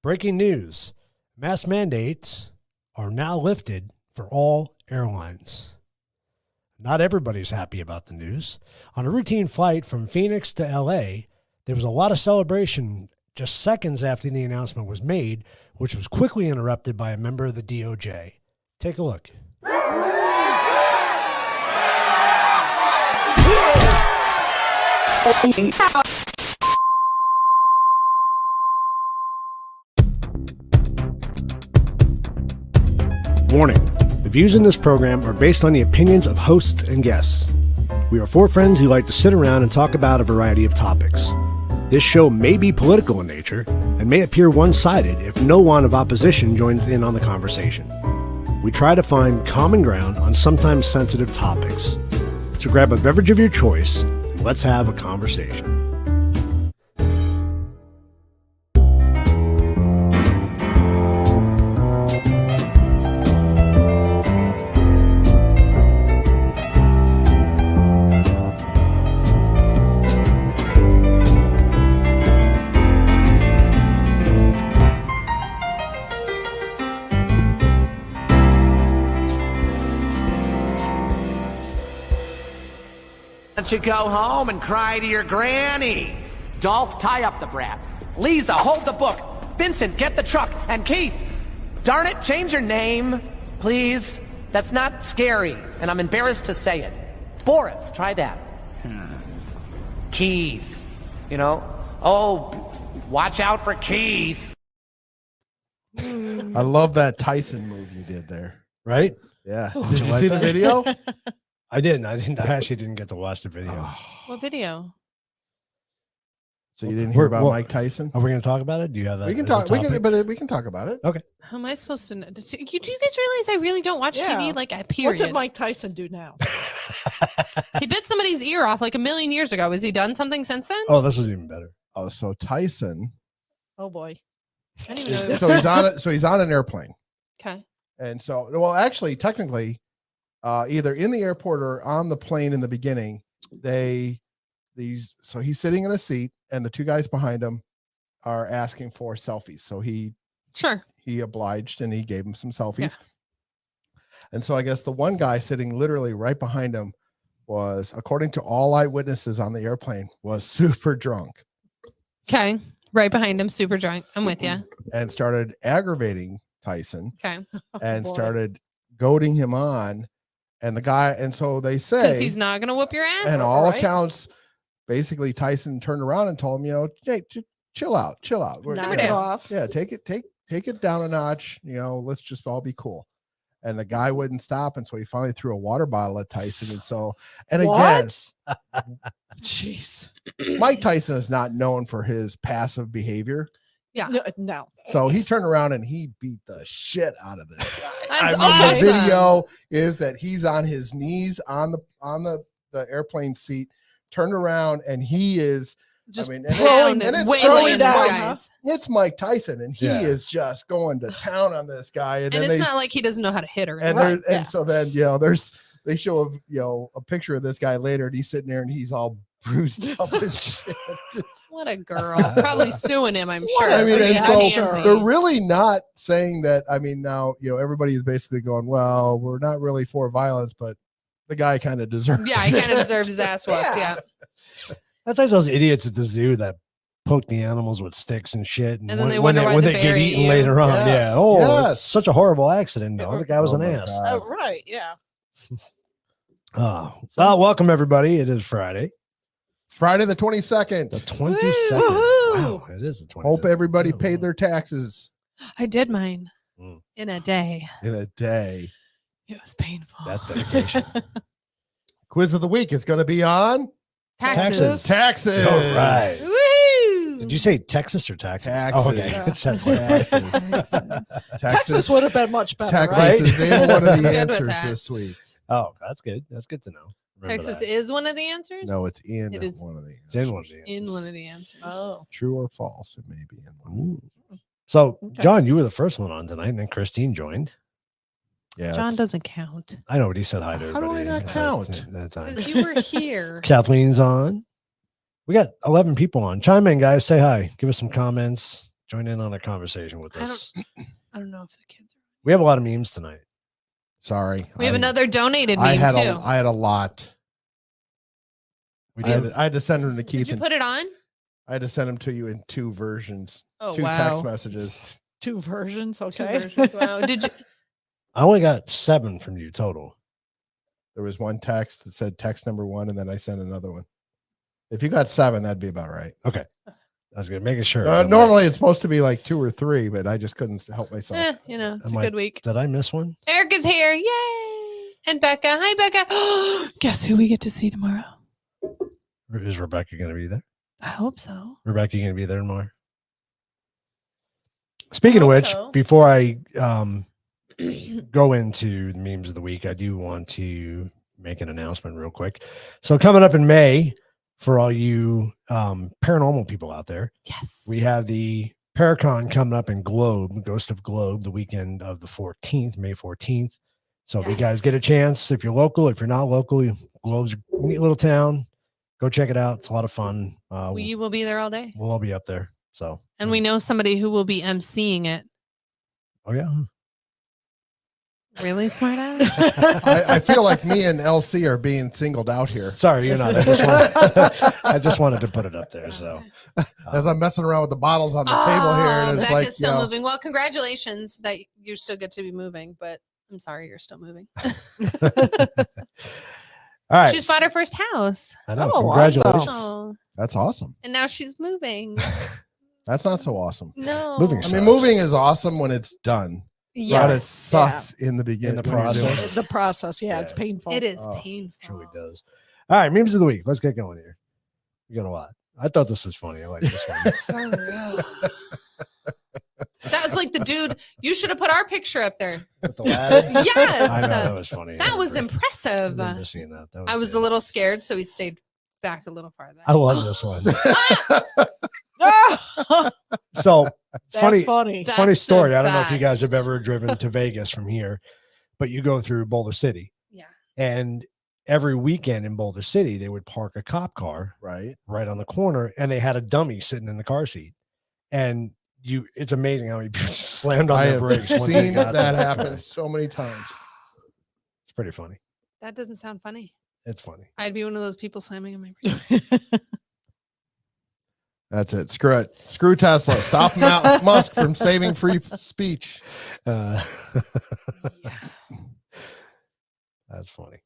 Breaking news. Mask mandates are now lifted for all airlines. Not everybody's happy about the news. On a routine flight from Phoenix to LA, there was a lot of celebration just seconds after the announcement was made, which was quickly interrupted by a member of the DOJ. Take a look. Warning. The views in this program are based on the opinions of hosts and guests. We are four friends who like to sit around and talk about a variety of topics. This show may be political in nature and may appear one-sided if no one of opposition joins in on the conversation. We try to find common ground on sometimes sensitive topics. So grab a beverage of your choice and let's have a conversation. Why don't you go home and cry to your granny? Dolph, tie up the brat. Lisa, hold the book. Vincent, get the truck. And Keith, darn it, change your name, please. That's not scary, and I'm embarrassed to say it. Boris, try that. Keith, you know? Oh, watch out for Keith. I love that Tyson move you did there. Right? Yeah. Oh, Did you see the video? I didn't. I actually didn't get to watch the video. What video? So you didn't hear about Mike Tyson? Are we going to talk about it? Do you have that? We can talk. We can talk about it. Okay. How am I supposed to know? Do you guys realize I really don't watch TV like a period? What did Mike Tyson do now? He bit somebody's ear off like a million years ago. Has he done something since then? Oh, this was even better. Oh, so Tyson. Oh boy. I didn't even know. So he's on it. So he's on an airplane. Okay. And so, well, actually, technically, either in the airport or on the plane in the beginning, so he's sitting in a seat and the two guys behind him are asking for selfies. So he obliged and he gave him some selfies. Yeah. And so I guess the one guy sitting literally right behind him was, according to all eyewitnesses on the airplane, was super drunk. Okay. Right behind him, super drunk. I'm with you. And started aggravating Tyson. Okay. And started goading him on. And the guy, and so they say, because he's not going to whoop your ass. And all accounts, basically Tyson turned around and told him, hey, chill out. Simmer down. Yeah, take it down a notch. Let's just all be cool. And the guy wouldn't stop, and so he finally threw a water bottle at Tyson. And so, again, jeez, Mike Tyson is not known for his passive behavior. Yeah, no. So he turned around and he beat the shit out of this guy. That's awesome. The video is that he's on his knees on the airplane seat, turned around, and he is just it's Mike Tyson, and he is just going to town on this guy. And it's not like he doesn't know how to hit her. And so then they show a picture of this guy later, and he's sitting there and he's all bruised up and shit. What a girl. Probably suing him, I'm sure. I mean, and so they're really not saying that. I mean, now, everybody is basically going, well, we're not really for violence, but the guy kind of deserves he kind of deserves his ass whooped. Yeah. I think those idiots at the zoo that poke the animals with sticks and shit. And then they wonder why they get eaten later on. Yes. Yeah. Oh, it's such a horrible accident. No, the guy was an ass. Oh, right. Yeah. Welcome everybody. It is Friday the 22nd. The 22nd. Wow, it is the 22nd. Hope everybody paid their taxes. I did mine in a day. It was painful. That's dedication. Quiz of the week is going to be on taxes. All right. Woo! Did you say Texas or Texas? Taxes. Oh, okay. Texas would have been much better. Texas right? is in one of the answers this week. Oh, that's good. That's good to know. Texas is one of the answers? No, it's in one of the answers. It's in one of the answers. In one of the answers. Oh. True or false, it may be in one. So, John, you were the first one on tonight, and then Christine joined. Yeah, John doesn't count. I know, but he said hi to How do everybody. I not count? That time. Because you were here. Kathleen's on. We got 11 people on. Chime in, guys. Say hi. Give us some comments. Join in on a conversation with us. I don't know if the kids are. We have a lot of memes tonight. Sorry. We have another donated meme I had too. I had a lot. We I did. had to send them to Keith. Did you put it on? I had to send them to you in 2 versions. Oh, 2 wow. text messages. 2 versions. Two Okay. versions. Wow. Did you? I only got 7 from you total. There was one text that said text number 1, and then I sent another one. If you got 7, that'd be about right. Okay. I was good. Making sure. Normally it's supposed to be like 2 or 3, but I just couldn't help myself. It's a good week. Did I miss one? Eric is here. Yay. And Becca. Hi, Becca. Guess who we get to see tomorrow? Is Rebecca going to be there? I hope so. Rebecca going to be there tomorrow? Speaking of which, before I go into the memes of the week, I do want to make an announcement real quick. So coming up in May, for all you paranormal people out there, yes, we have the Paracon coming up in Globe, Ghost of Globe, the weekend of the 14th, May 14th. So if you guys get a chance, if you're local, if you're not local, Globe's a neat little town. Go check it out. It's a lot of fun. We will be there all day. We'll all be up there. So, and we know somebody who will be emceeing it. Oh yeah. Really smart ass. I feel like me and LC are being singled out here. Sorry, you're not. I just wanted to put it up there. So as I'm messing around with the bottles on the table here, and it's Becca's like still moving. Well, congratulations that you still get to be moving, but I'm sorry you're still moving. All right. She's bought her first house. I know. Oh, Congratulations. Oh, that's awesome. and now she's moving. That's not so awesome. No. Moving I sucks. mean, moving is awesome when it's done. Yes. But it sucks in the beginning. In the when you're doing process. it. The process. Yeah, it's Yeah. painful. It is Oh, painful. Truly does. All right, memes of the week. Let's get going here. We got a lot. I thought this was funny. I like this one. That was like the dude. You should have put our picture up there. With the ladder. Yes. I know that was funny. That was I impressive. remember seeing that. That I was good. a little scared, so he stayed back a little farther. I love this one. Ah! So That's funny, funny. That's funny the story. I don't know if you guys have best. ever driven to Vegas from here, but you go through Boulder City, Yeah. and every weekend in Boulder City, they would park a cop car right. right on the corner, and they had a dummy sitting in the car seat. And it's amazing how many people just slammed on I their have brakes. once they seen got that there. happen so many times. It's pretty funny. That doesn't sound funny. It's funny. I'd be one of those people slamming on my brakes. That's it. Screw it. Screw Tesla. Stop Musk from saving free speech. Yeah. That's funny.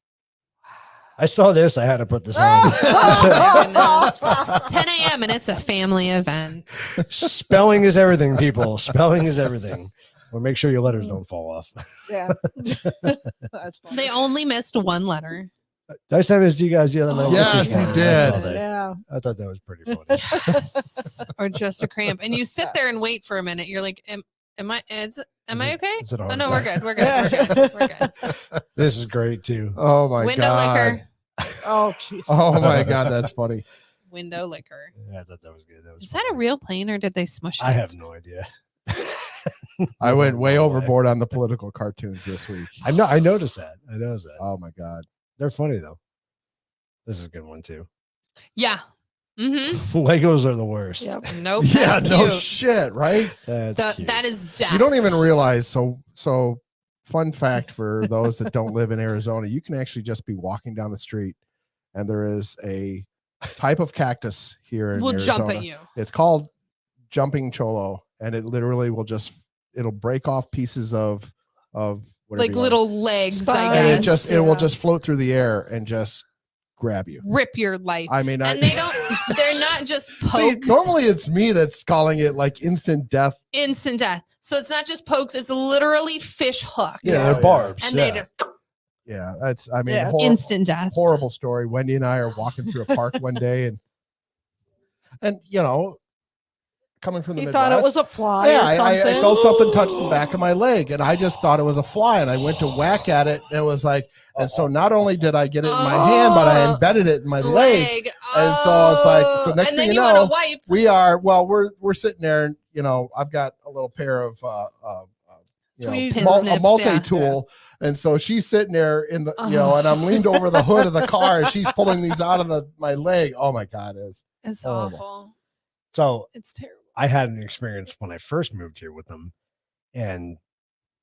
I saw this. I had to put this on. Oh my goodness. 10 a.m. and it's a family event. Spelling is everything, people. Spelling is everything. Well, make sure your letters don't fall off. Yeah. That's funny. They only missed one letter. Did I send this to you guys the other night? Yes, This was you funny. did. I saw that. Yeah. I thought that was pretty funny. Yes. Or just a cramp. And you sit there and wait for a minute. You're like, am I okay? Is it a Oh heart no, we're attack? good. We're good. We're good. We're good. This is great too. Oh my Window god. liquor. Oh, jeez. Oh my god, that's funny. Window liquor. Yeah, I thought that was good. That was Is that a funny. real plane or did they smush it? I have no idea. I went way No overboard on the political cartoons this week. I know. I noticed that. I noticed that. Oh my god. They're funny though. This is a good one too. Yeah. Mm-hmm. Legos are the worst. Yep. Nope. Yeah, That's no cute. shit, right? That's cute. That is death. You don't even realize. So fun fact for those that don't live in Arizona, you can actually just be walking down the street and there is a type of cactus here in We'll Arizona. jump at you. It's called jumping cholo, and it literally it'll break off pieces of whatever Like you want. little legs, Spines. I and guess. it will Yeah. just float through the air and just grab you. Rip your life. I mean, and they're not just see, pokes. normally it's me that's calling it like instant death. Instant death. So it's not just pokes, it's literally fish hooks. Yeah, Yeah. they're barbs. And yeah. they do Yeah, that's I mean, Yeah. instant death. horrible story. Wendy and I are walking through a park one day, and coming from the He Midwest, thought it was a fly yeah, or something. I felt something touch the back of my leg, and I just thought it was a fly, and I went to whack at it, and it was like, and so not only did I get it in my hand, but I embedded it in my leg. And so it's like, so next and thing then you want know, to wipe. we're sitting there, and I've got a little pair of Tweezers. snips, multi-tool. And so she's sitting there in the, and I'm leaned over the hood of the car and she's pulling these out of my leg. Oh my God. It's horrible. awful. So It's terrible. I had an experience when I first moved here with them, and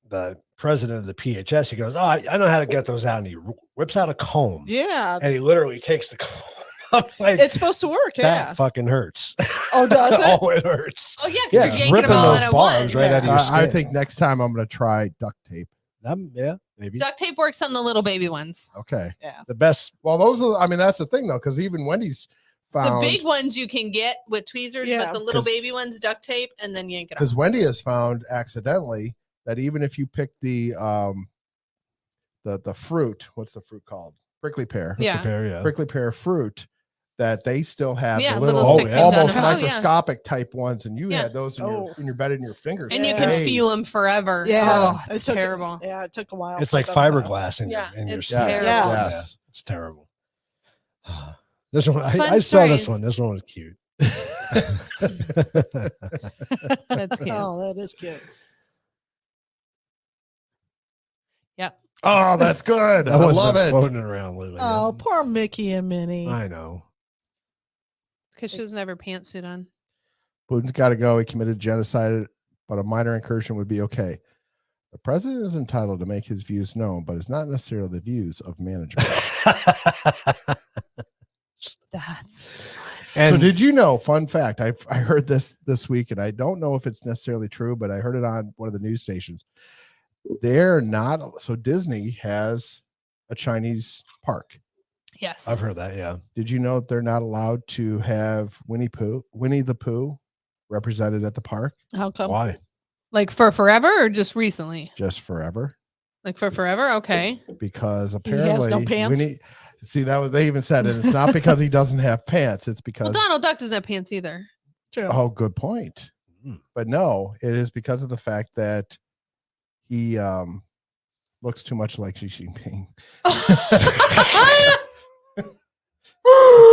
the president of the PHS, he goes, "Oh, I know how to get those out." And he whips out a comb. Yeah. And he literally takes the comb. Like, It's supposed to work. Yeah. that fucking hurts. Oh, does it? Oh, it hurts. Oh, yeah, because Yeah, you're it's yanking ripping them all those in at barbs once. right out of your skin. I think next time I'm going to try duct tape. Yeah, maybe. Duct tape works on the little baby ones. Okay. Yeah. The best. Well, that's the thing though, because even Wendy's found, The big ones you can get with tweezers, Yeah. but the little baby ones, duct tape, and then yank it off. because Wendy has found accidentally that even if you pick the fruit, what's the fruit called? Prickly pear. Yeah. Prickly pear fruit, that they still have the little little stick things almost on 'em. Oh, yeah. microscopic type ones, and you Yeah. had those in your bed in your fingers. And you for can days. feel them forever. Yeah. Oh, It it's took- terrible. Yeah. It took a while. It's for like them to- fiberglass in Yeah, your it's skin. terrible. Yes. Yeah, it's terrible. This one, Fun I saw this stories. one. This one was cute. That's cute. Oh, that is cute. Yep. Oh, that's good. That I one's love been it. floating around lately. Oh, poor Mickey and Minnie. I know. Because she doesn't have her pantsuit on. Putin's got to go. He committed genocide, but a minor incursion would be okay. The president is entitled to make his views known, but it's not necessarily the views of management. That's So did you know, fun fact, I heard this week, and I don't know if it's necessarily true, but I heard it on one of the news stations. They're not, so Disney has a Chinese park. yes. I've heard that, yeah. Did you know that they're not allowed to have Winnie the Pooh represented at the park? How come? Why? Like for forever or just recently? Just forever. Like for forever? Okay. Because He apparently has no pants? they even said it. It's not because he doesn't have pants. It's because Well, Donald Duck doesn't have pants either. True. oh, good point. But no, it is because of the fact that he looks too much like Xi Jinping.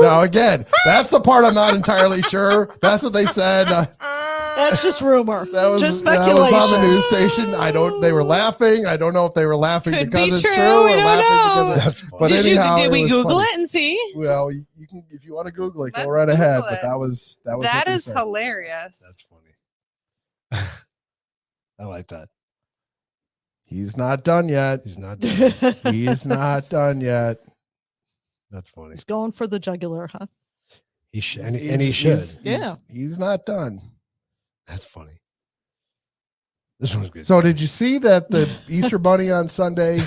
Now, again, that's the part I'm not entirely sure. That's what they said. That's just rumor. That was just that speculation. was on the news station. They were laughing. I don't know if they were laughing Could because be it's true. true We or don't laughing know. because That's funny. but anyhow, did we was Google funny. it and see? Well, you can if you want to Google it, go Let's right ahead. Google But it. that was what That they is said. hilarious. That's funny. I like that. He's not done yet. He's not done. He's not done yet. That's funny. He's going for the jugular, huh? He should, and he should. He's not done. That's funny. This one's good. So did you see that the Easter Bunny on Sunday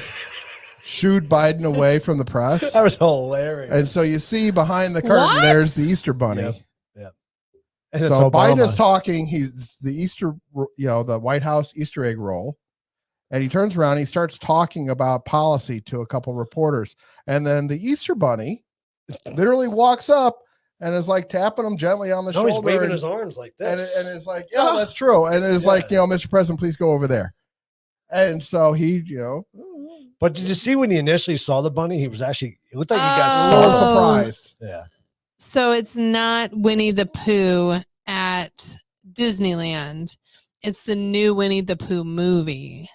shooed Biden away from the press? That was hilarious. And so you see behind the curtain, What? there's the Easter Bunny. Yep. And it's So Biden Obama. is talking. He's the Easter, the White House Easter egg roll. And he turns around, he starts talking about policy to a couple reporters. And then the Easter Bunny literally walks up and is like tapping him gently on the No, he's shoulder. waving and, his arms like this. and it's like, yeah, that's true. And it's like, Mr. President, please go over there. And so he, But did you see when he initially saw the bunny? He was actually, it looked like he got a Oh. little stung. surprised. Yeah. So it's not Winnie the Pooh at Disneyland. It's the new Winnie the Pooh movie.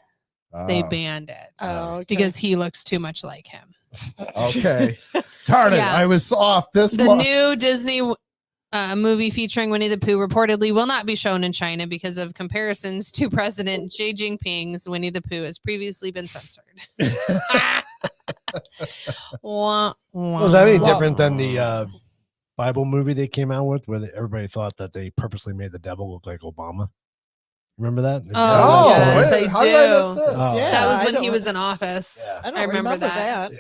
They banned it Oh, okay. because he looks too much like him. Okay. Darn it. Yeah. I was off this The month. new Disney movie featuring Winnie the Pooh reportedly will not be shown in China because of comparisons to President Xi Jinping's Winnie the Pooh has previously been censored. Was that any different than the Bible movie they came out with where everybody thought that they purposely made the devil look like Obama? Remember that? Oh, yes, wait, I how did I miss do. this? Oh. Yeah, That was I when don't he was re- in office. Yeah. I don't I remember that.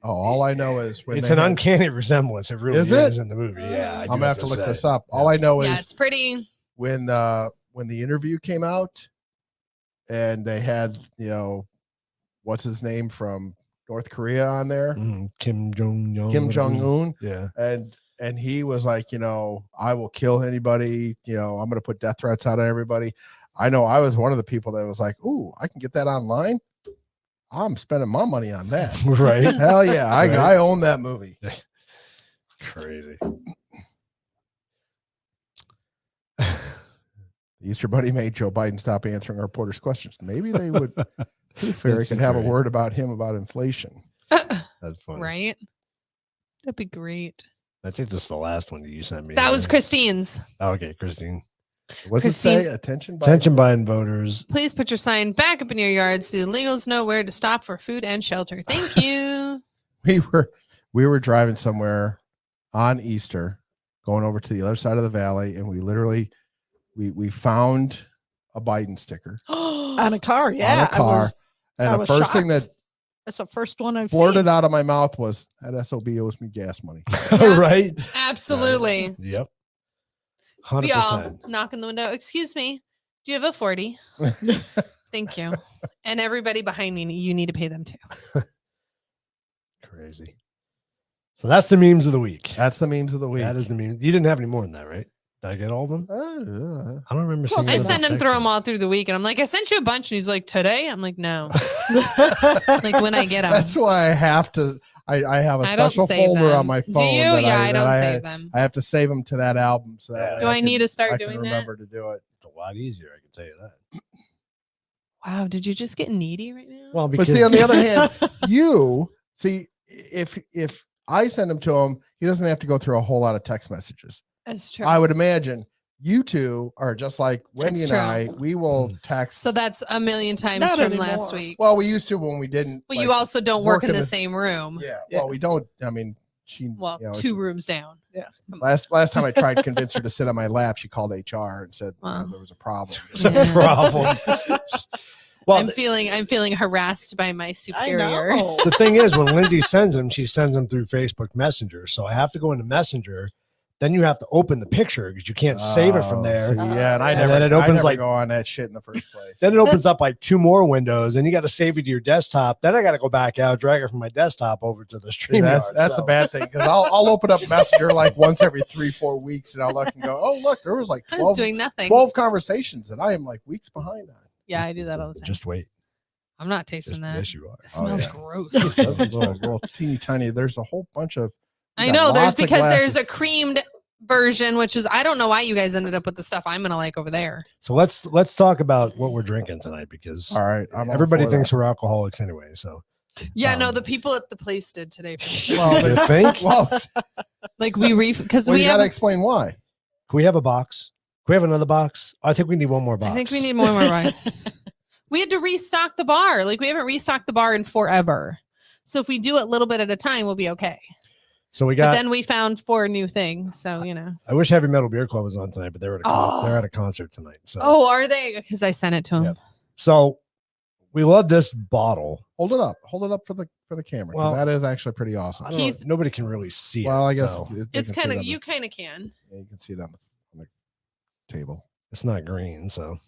Oh, all I know is when It's they an had- uncanny resemblance. It really Is is it? in the movie. Yeah. I I'm do gonna have to look say. this up. All I know Yeah, is it's pretty. when the interview came out and they had, what's his name from North Korea on there? Kim Jong-un. Kim Jong-un. Yeah. And he was like, I will kill anybody, I'm gonna put death threats out on everybody. I know I was one of the people that was like, ooh, I can get that online. I'm spending my money on that. Right. Hell yeah. I own that movie. Crazy. The The Easter Bunny made Joe Biden stop answering our reporters' questions. Maybe they would. Tooth Fairy could have a word about him about inflation. That's funny. Right? That'd be great. I think this is the last one that you sent me. That was Christine's. Oh, okay, Christine. What's Christine, it say? Attention Biden voters. Please put your sign back up in your yard so the illegals know where to stop for food and shelter. Thank you. We were driving somewhere on Easter, going over to the other side of the valley, and we literally we found a Biden sticker On a car, yeah. on a car. And the first thing that that's the first one I've blurted seen. out of my mouth was, that SOB owes me gas money. Yeah. Right? Absolutely. Yep. We all 100%. knock on the window. Excuse me. Do you have a 40? Thank you. And everybody behind me, you need to pay them too. Crazy. So that's the memes of the week. That's the memes of the week. That is the meme. You didn't have any more than that, right? Did I get all of them? I don't remember seeing I them sent him check through them. them all through the week, and I'm like, I sent you a bunch, and he's like, today? I'm like, no. Like when I get them. That's why I have to. I have a I don't special save folder them. on my Do phone. you? that Yeah, I that don't save them. I have to save them to that album. So that way Do I need to start I doing can that? remember to do it. It's a lot easier, I can tell you that. Wow, did you just get needy right now? Well, But because see, on the other hand, you see, if I send them to him, he doesn't have to go through a whole lot of text messages. That's true. I would imagine you two are just like Wendy That's and I. true. We will text. So that's a million times Not from anymore. last week. Well, we used to when we didn't. But like, you also don't work in the the- same room. Yeah. Yeah. Well, we don't. I mean, she. Well, you know, 2 rooms down. Last time I tried to convince her to sit on my lap, she called HR and said Wow. there was a problem. it's a Yeah. problem. Well, I'm feeling harassed by my I superior. know. the thing is, when Lindsay sends them, she sends them through Facebook Messenger. So I have to go into Messenger. Then you have to open the picture because you can't save it from there. See, yeah, and I And never. then it opens I never like- go on that shit in the first place. Then it opens up like 2 more windows, and you got to save it to your desktop. Then I got to go back out, drag it from my desktop over to the See, stream. that's the bad thing because I'll open up Messenger like once every 3-4 weeks and I'll look and go, oh look, there was like I was 12, doing nothing. 12 conversations that I am like weeks behind on. Yeah, I do that all the time. Just wait. I'm not tasting that. Yes, you are. It smells yeah. gross. little teeny tiny. There's a whole bunch of. I got know there's lots of because glasses. there's a creamed version, which is I don't know why you guys ended up with the stuff I'm gonna like over there. So let's talk about what we're drinking tonight because All right, I'm all everybody for thinks that. we're alcoholics anyway. So Yeah, no, Um, the people at the place did today. For sure. Well, you think? Well, Like we because well, we you have. got to explain why. Can we have a box? Can we have another box? I think we need one more box. I think we need more rice. We had to restock the bar. Like we haven't restocked the bar in forever. So if we do it a little bit at a time, we'll be okay. So we But got. then we found 4 new things. So I wish Heavy Metal Beer Club was on tonight, but they're at a Oh. they're at a concert tonight. So Oh, are they? Because I sent it to him. Yeah. So we love this bottle. Hold it up. Hold it up for the camera. 'Cause Well, that is actually pretty awesome. I don't know, Keith- nobody can really see it. Well, I guess so they It's can see kind it of on you kind of can. the, you can see it on the table. it's not green. So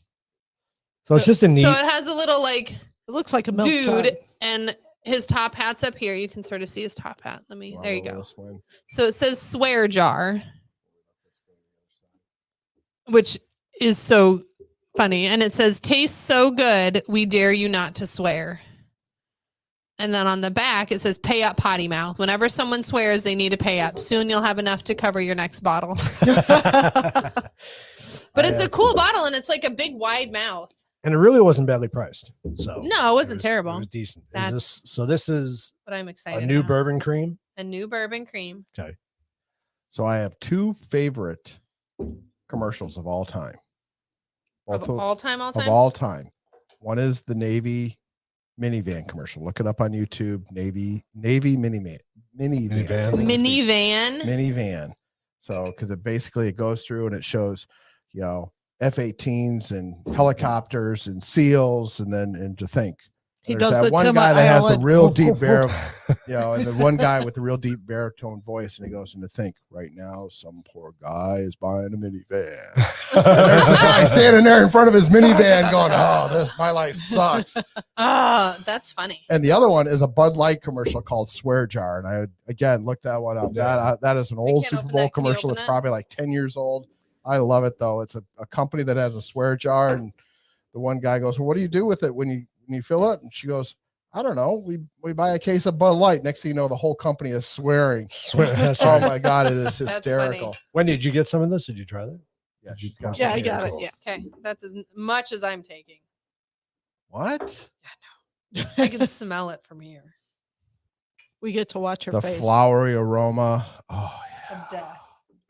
it's just a neat. So it has a little like It looks like a milk dude jug. and his top hat's up here. You can sort of see his top hat. There you go. This one. So it says swear jar, which is so funny. And it says tastes so good, we dare you not to swear. And then on the back, it says pay up potty mouth. Whenever someone swears, they need to pay up. Soon you'll have enough to cover your next bottle. But it's a cool bottle and it's like a big wide mouth. And it really wasn't badly priced. So No, it wasn't terrible. It was decent. That's- This is But I'm excited. a new about. bourbon cream. A new bourbon cream. So I have 2 favorite commercials of all time. Of all time. Of all time. One is the Navy minivan commercial. Look it up on YouTube. Navy minivan. Minivan. Minivan. So because it goes through and it shows, F-18s and helicopters and SEALs, and to think. He There's does that the one Tim guy that has the Allen. real deep and the one guy with the real deep baritone voice, and he goes, and to think right now, some poor guy is buying a minivan. And there's the guy standing there in front of his minivan going, oh, my life sucks. That's funny. And the other one is a Bud Light commercial called Swear Jar. And I, again, looked that one up. Yeah. That is an old can't Super open Bowl that. Can you commercial. open It's that? probably like 10 years old. I love it, though. It's a company that has a swear jar. And the one guy goes, well, what do you do with it when you fill it? And she goes, I don't know. We buy a case of Bud Light. Next thing you know, the whole company is swearing. Swear, that's Oh right. my God, it is That's hysterical. funny. When did you get some of this? Did you try that? Yeah, she's got Yeah, I some got here. it. Yeah. Okay, that's as much as I'm taking. What? I can smell it from here. We get to watch her The face. flowery aroma. Oh yeah. Of death.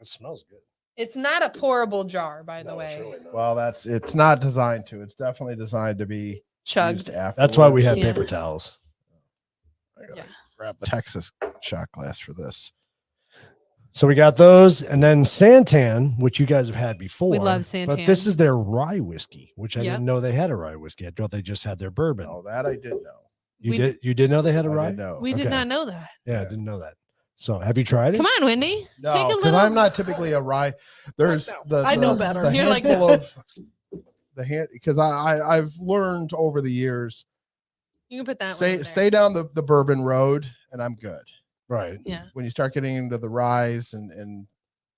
It smells good. It's not a pourable jar, by the way. Well, it's not designed to. It's definitely designed to be Chugged. used afterwards. That's why we have Yeah. paper towels. I gotta Yeah. grab the Texas shot glass for this. So we got those, and then Santan, which you guys have had before. We love But this Santan. is their rye whiskey, which I Yep. didn't know they had a rye whiskey. I thought they just had their bourbon. Oh, that I did know. You did know they had a I rye? did know. We did Okay. not know that. Yeah, I didn't know that. So have you tried it? Come on, Wendy. No, Take a because little. I'm not typically a rye. There's I know better. The You're like, handful of the hand because I've learned over the years. You can put that one in there. Stay down the bourbon road, and I'm good. Right. Yeah. When you start getting into the ryes and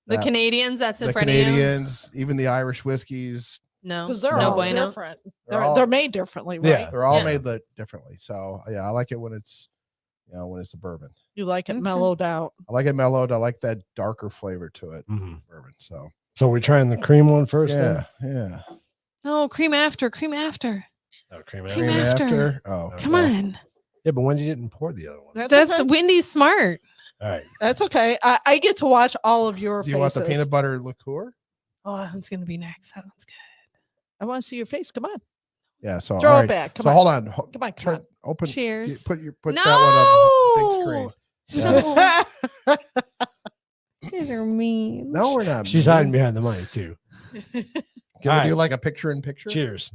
The that- Canadians that's in the front Canadians, even the Irish whiskeys, of you. No. Because they're no all bueno. different. They're all- They're made differently, right? Yeah. they're all Yeah. made differently. So yeah, I like it when it's when it's the bourbon. You like it Okay. mellowed out. I like it mellowed. I like that darker flavor to it. Mhm. Bourbon. So So we're trying the cream one first. yeah, Then? yeah. No, cream after. Cream after. Oh, cream Cream after. after. Oh, Come well, on. Yeah, but Wendy didn't pour the other one. That's okay. Wendy's smart. All right. That's okay. I get to watch all of your Do you faces. want the peanut butter liqueur? Oh, that one's gonna be next. That one's good. I want to see your face. Come on. Yeah. So Throw all it right. back. Come So on. hold on. Come on. Come Turn on. open. Cheers. Put No! that one on big screen. Yes. No. You guys are mean. No, we're not. She's mean. hiding behind the mic too. Can All we do right. like a picture in picture? Cheers.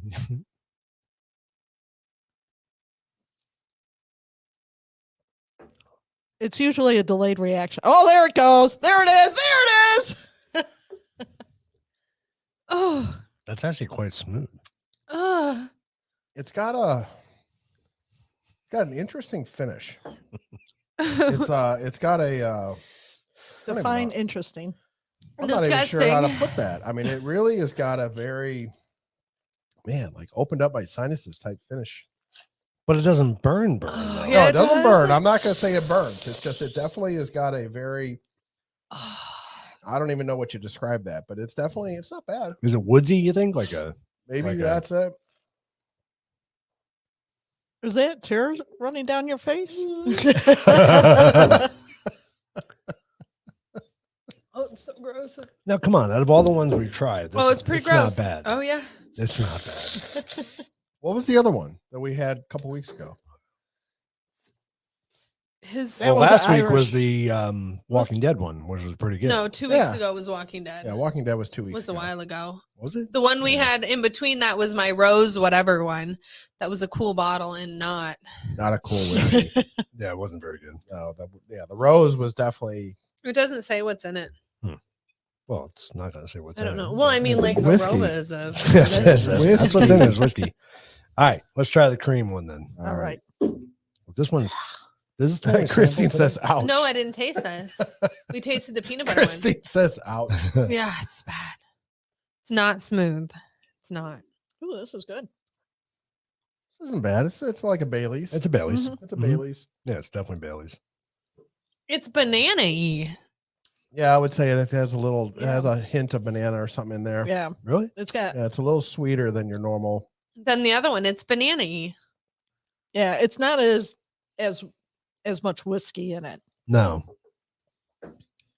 It's usually a delayed reaction. Oh, there it goes. There it is. There it is. Oh. That's actually quite smooth. Oh. It's got an interesting finish. It's got a don't even Define know. interesting. I'm not even sure how to Disgusting. put that. I mean, it really has got a very like opened up my sinuses type finish. But it doesn't burn. Oh, Though. yeah. No, it it doesn't does. burn. I'm not going to say it burns. It's just it definitely has got a very I don't even know what you describe that, but it's not bad. Is it woodsy? You think like a? Maybe Like a- that's it. Is that tears running down your face? Oh, it's so gross. Now, come on. Out of all the ones we've tried, this Oh, is- it's pretty gross. Not bad. Oh yeah. It's not bad. What was the other one that we had a couple weeks ago? His That Well, was last the week Irish- was the Walking Dead one, which was pretty good. no, 2 weeks Yeah. ago was Walking Dead. Yeah, Walking Dead was 2 It weeks was a ago. while ago. Was it? The one we Yeah. had in between that was my rose whatever one. That was a cool bottle and not. Not a cool whiskey. Yeah, it wasn't very good. No, the rose was definitely It doesn't say what's in it. Well, it's not going to say what's I don't in know. it. Well, I mean, like Whiskey. aromas of. Yes, yes, that's Whiskey. what's in it is whiskey. All right, let's try the cream one then. All right. This one's. This is the one I Christine sampled says ouch. No, I didn't taste this. We tasted the peanut butter one. Christine says ouch. today. Yeah, it's bad. It's not smooth. It's not. Ooh, this is good. This isn't bad. It's like a Bailey's. It's a Bailey's. Mhm. It's a Mhm. Bailey's. Yeah, it's definitely Bailey's. It's banana-y. Yeah, I would say it has a little. It Yeah. has a hint of banana or something in there. Yeah. Really? It's got, Yeah, it's a little sweeter than your normal. Then the other one, it's banana-y. yeah, it's not as much whiskey in it. No.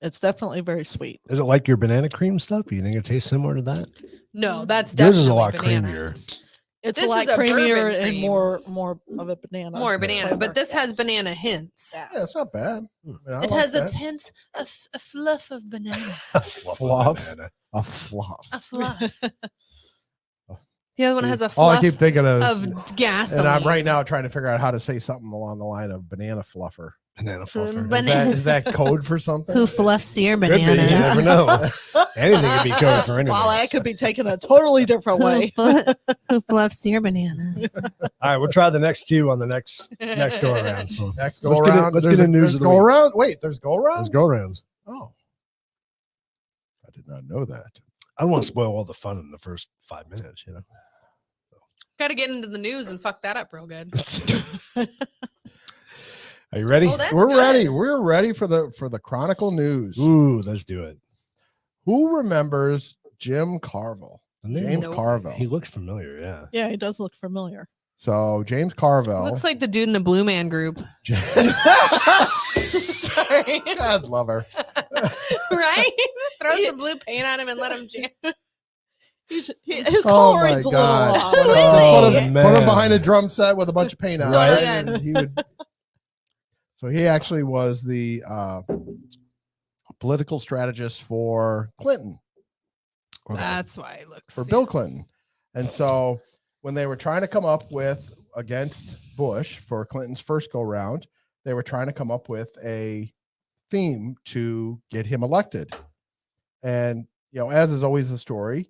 It's definitely very sweet. Is it like your banana cream stuff? You think it tastes similar to that? No, that's Yours definitely is a lot banana. creamier. It's This a lot is a creamier bourbon and cream. more of a banana. More banana, flavor. but this Yeah. has banana hints. Yeah. Yeah, it's not bad. I mean, I It like has a that. tint, a fluff of banana. Fluff. banana. A fluff. A fluff. The other one has a All I fluff keep thinking of, of gasoline. and I'm right now trying to figure out how to say something along the line of banana fluffer. Banana fluffer. Banana- Is that code for something? Who fluffs your Could be. You bananas? never know. Anything could be coded for anything. Well, that could be taken a totally different way. Who fluffs your bananas? All right, we'll try the next two on the next go around. So Next let's go get in- around. let's There's get a- in news there's of the go week. around. Wait, there's go around. Let's go rounds. Oh, I did not know that. I don't want to spoil all the fun in the first 5 minutes, you know. Got to get into the news and fuck that up real good. Are you ready? Oh, that's We're good. ready. We're ready for the Chronicle news. Ooh, let's do it. Who remembers Jim Carville. The name- James Nope. Carville. He looks familiar. Yeah. Yeah, he does look familiar. So James Carville. Looks like the dude in the Blue Man Group. Sorry. God love her. Right? Throw some blue paint on him and let him jam. His Oh coloring's my a little God. off. Put him man. behind a drum set with a bunch of paint on. Right. Right? And he would. So he actually was the political strategist for Clinton. That's why it looks For Bill Clinton. And so when they were trying to come up with against Bush for Clinton's first go round, they were trying to come up with a theme to get him elected. And, as is always the story,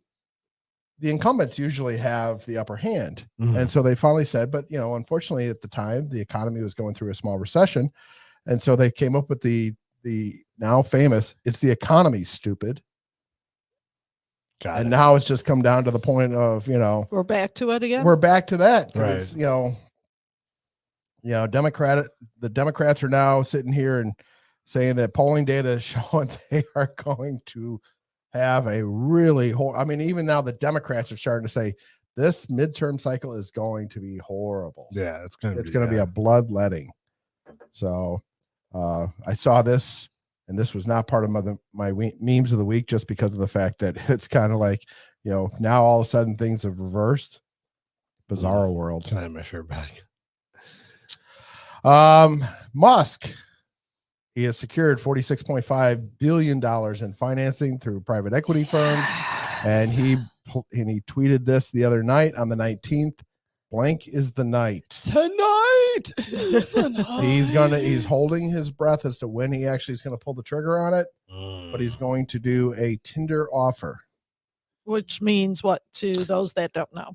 the incumbents usually have the upper hand. Mhm. And so they finally said, but, unfortunately at the time, the economy was going through a small recession. And so they came up with the now famous, it's the economy, stupid. Got And it. now it's just come down to the point of, We're back to it again. we're back to that. 'Cause Right. it's, the Democrats are now sitting here and saying that polling data is showing they are going to have a really even now the Democrats are starting to say this midterm cycle is going to be horrible. Yeah, it's going to be a bloodletting. So I saw this, and this was not part of my memes of the week, just because of the fact that it's kind of like, now all of a sudden things have reversed. Bizarro world. Can I have my shirt back? Musk, he has secured $46.5 billion in financing through private equity firms. And he tweeted this the other night on the 19th. Blank is the night. Tonight is the night. He's holding his breath as to when he actually is going to pull the trigger on it, but he's going to do a Tinder offer. Which means what to those that don't know?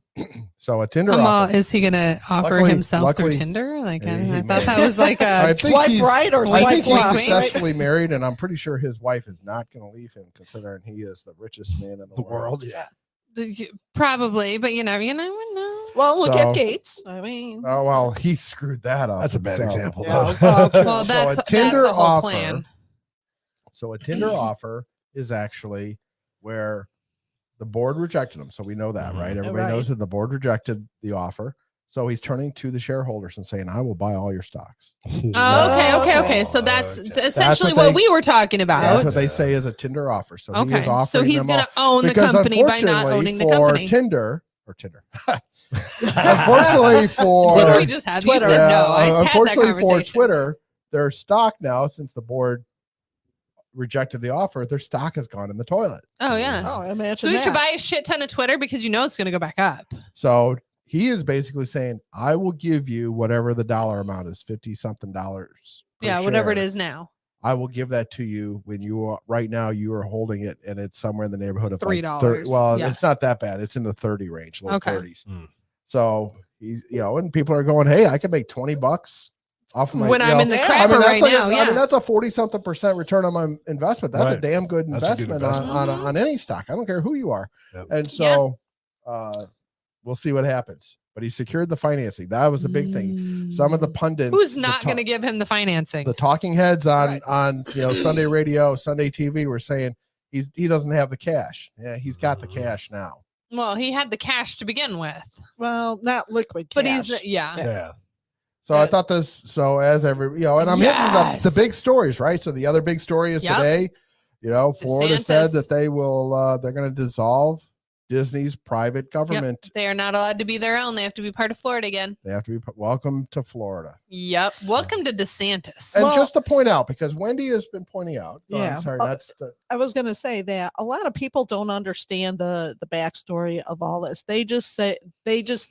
So a Tinder offer. Is he going to offer himself through Tinder? Like, I thought that was like a swipe right or I think swipe left. he's successfully married, and I'm pretty sure his wife is not going to leave him, considering he is the richest man in the world. Yeah. Probably, but you never know. Well, look So- at Gates. I mean, Oh, well, he screwed that up. That's a bad himself. example. Yeah. though. Well, that's a Tinder the whole offer. plan. So a Tinder offer is actually where the board rejected him. So we know that, right? Everybody Right. knows that the board rejected the offer. So he's turning to the shareholders and saying, I will buy all your stocks. Oh, okay. So that's Okay. essentially what what we were talking about. That's what they say is a Tinder offer. So he is Okay. offering So he's them going all- to own the because company by not unfortunately owning the for company. Tinder. Unfortunately for Did we just have you Twitter. said no? I had that unfortunately for conversation. Twitter, their stock now, since the board rejected the offer, their stock has gone in the toilet. Oh yeah. oh, imagine So you should that. buy a shit ton of Twitter because it's going to go back up. So he is basically saying, I will give you whatever the dollar amount is, $50-something. Yeah, whatever it is now. I will give that to you when you are right now. You are holding it, and it's somewhere in the neighborhood of like $3. Well, Yeah. it's not that bad. It's in the 30 range, low Okay. 30s. Mm. So he's, and people are going, hey, I can make $20 off of my. When I'm in the yeah, crapper that's right like now, I mean, that's a 40-something% return on my investment. That's a Right. damn good That's a good investment, investment. on any stock. I don't care who you are. Yep. And so we'll see what happens. But he secured the financing. That was the big thing. Some of the pundits, Who's not going to give him the financing? the talking heads on Right. Sunday radio, Sunday TV were saying he doesn't have the cash. Yeah, he's got the cash now. Well, he had the cash to begin with, Well, not liquid but cash. he's yeah. Yeah. So I thought this. So as every and I'm Yes. hitting the big stories, right? So the other big story is Yep. today. Florida said DeSantis. that they will. They're going to dissolve Disney's private government. They are not allowed to be their own. They have to be part of Florida again. They have to be welcome to Florida. Yep. Welcome to DeSantis. And Well- just to point out, because Wendy has been pointing out. Yeah. I'm sorry. That's I was going to say that a lot of people don't understand the backstory of all this. They just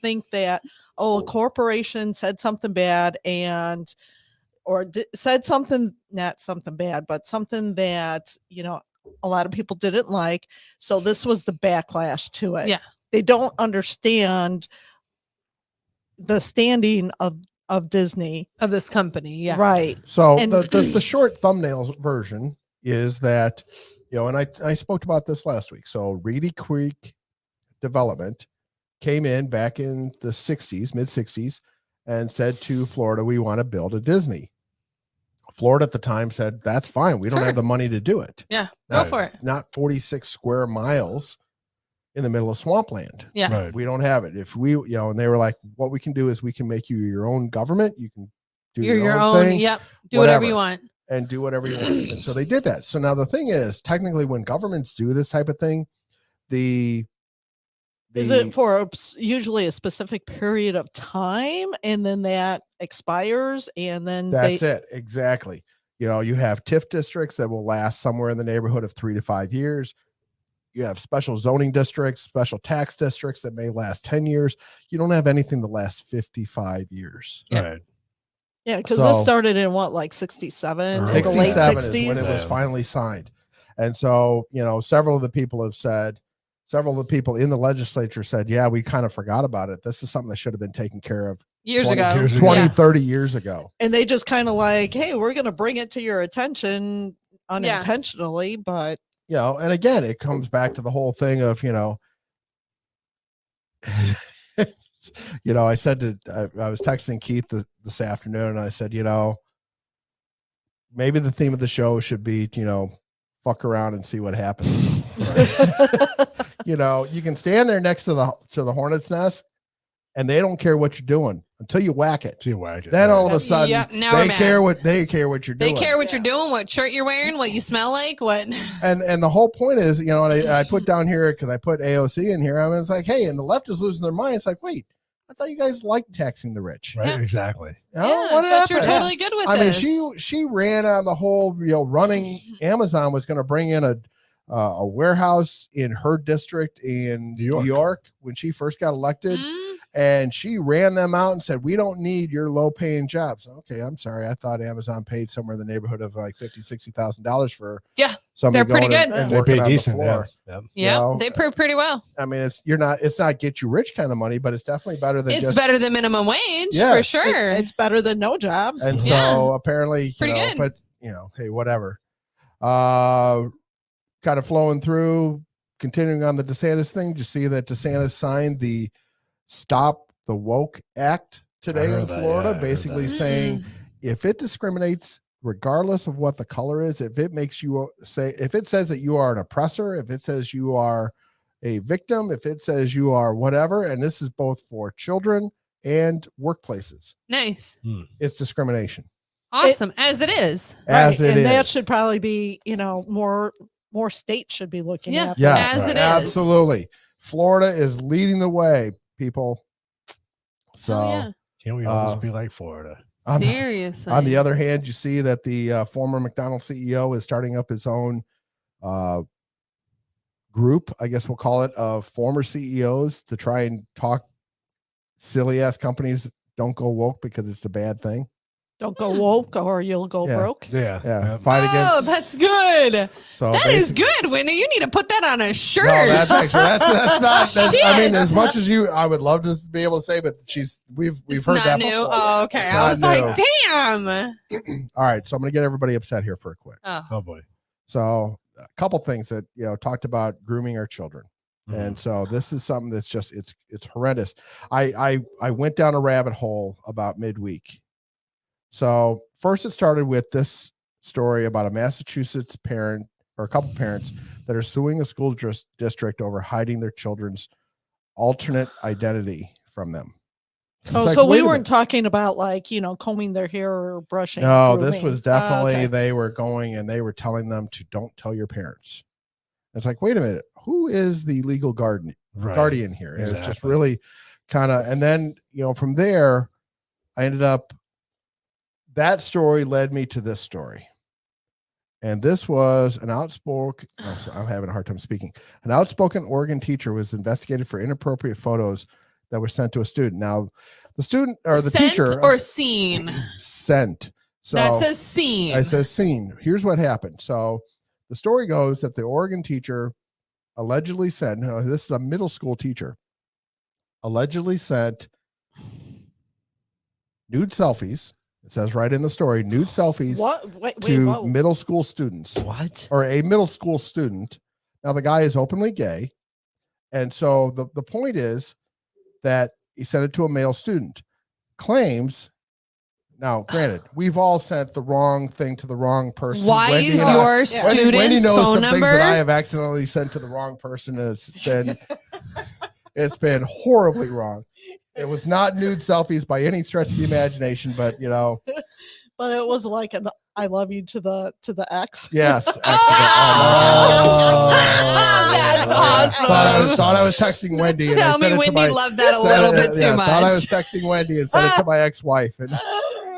think that a corporation said something bad or said something, not something bad, but something that a lot of people didn't like. So this was the backlash to it. Yeah. They don't understand the standing of Disney. of this company. Yeah. Right. So And- the short thumbnail version is that, and I spoke about this last week. So Reedy Creek Development came in back in the 60s, mid 60s, and said to Florida, we want to build a Disney. Florida at the time said, that's fine. We don't Sure. have the money to do it. Yeah. Now, Go for it. Not 46 square miles in the middle of swampland. Yeah. Right. We don't have it. If we, and they were like, what we can do is we can make you your own government. You can do You're your own thing. Yep. Do whatever you want. And do whatever you want. And so they did that. So now the thing is, technically, when governments do this type of thing, is it for usually a specific period of time, and then that expires, and then that's it exactly. You have TIF districts that will last somewhere in the neighborhood of 3 to 5 years. You have special zoning districts, special tax districts that may last 10 years. You don't have anything that lasts 55 years. Right. Yeah, because this started in like 67, late 60s is when it was finally signed. And so, several of the people in the legislature said, yeah, we kind of forgot about it. This is something that should have been taken care of years ago. 30 years ago. And they just kind of like, hey, we're going to bring it to your attention unintentionally, but. And again, it comes back to the whole thing of, I said I was texting Keith this afternoon, and I said, maybe the theme of the show should be, fuck around and see what happens. You can stand there next to the hornet's nest, and they don't care what you're doing until you whack it. Then all of a sudden, they care what you're doing. They care what you're doing, what shirt you're wearing, what you smell like, what. And the whole point is, and I put down here because I put AOC in here. I mean, it's like, hey, and the left is losing their mind. It's like, wait, I thought you guys liked taxing the rich. Right. Yeah. Exactly. What happened? You're totally good with this. I mean, she ran on the whole, running Amazon was going to bring in a warehouse in her district in New York when she first got elected. And she ran them out and said, we don't need your low paying jobs. Okay, I'm sorry. I thought Amazon paid somewhere in the neighborhood of like $50,000, $60,000 for somebody. They're pretty good. And they pay decent. Yeah. They prove pretty well. I mean, it's not get you rich kind of money, but it's definitely better than better than minimum wage for sure. It's better than no job. And so apparently, pretty good. But hey, whatever. Kind of flowing through, continuing on the DeSantis thing. Did you see that DeSantis signed the Stop the Woke Act today in Florida, basically saying if it discriminates regardless of what the color is, if it says that you are an oppressor, if it says you are a victim, if it says you are whatever, and this is both for children and workplaces. Nice. It's discrimination. Awesome. As it is. That should probably be, more states should be looking at. Yes, as it is. Absolutely. Florida is leading the way, people. So can't we all just be like Florida? Seriously. On the other hand, you see that the former McDonald's CEO is starting up his own group, I guess we'll call it, of former CEOs to try and talk silly ass companies don't go woke because it's a bad thing. Don't go woke or you'll go broke. Yeah. Fight against. Oh, that's good. So that is good, Whitney. You need to put that on a shirt. No, that's actually that's not. I mean, as much as I would love to be able to say, but we've heard that new. before. Oh, okay. I was like, damn. All right, so I'm going to get everybody upset here for a quick. Oh boy. So a couple things that talked about grooming our children. And so this is something that's just it's horrendous. I went down a rabbit hole about midweek. So first it started with this story about a Massachusetts parent or a couple parents that are suing a school district over hiding their children's alternate identity from them. So we weren't talking about combing their hair or brushing. No, this was definitely they were going and they were telling them to don't tell your parents. It's like, wait a minute, who is the legal guardian here? And it's just really kind of, and then, from there, I ended up, that story led me to this story. And this was an outspoken, I'm having a hard time speaking. An outspoken Oregon teacher was investigated for inappropriate photos that were sent to a student. Now, the student or the teacher or seen sent. So that says seen. I says seen. Here's what happened. So the story goes that the Oregon teacher allegedly sent, this is a middle school teacher, allegedly sent nude selfies. It says right in the story, nude selfies to middle school students. What? Or a middle school student. Now, the guy is openly gay. And so the point is that he sent it to a male student. Claims, now, granted, we've all sent the wrong thing to the wrong person. Why is your student's Wendy knows phone some number? things that I have accidentally sent to the wrong person. And it's been It's been horribly wrong. It was not nude selfies by any stretch of the imagination, but But it was like an "I love you" to the X. Yes. Excellent. That's awesome. Thought I was texting Wendy. And Tell I sent me it to Wendy loved that a little bit too much. Thought I was texting Wendy and sent it to my ex-wife and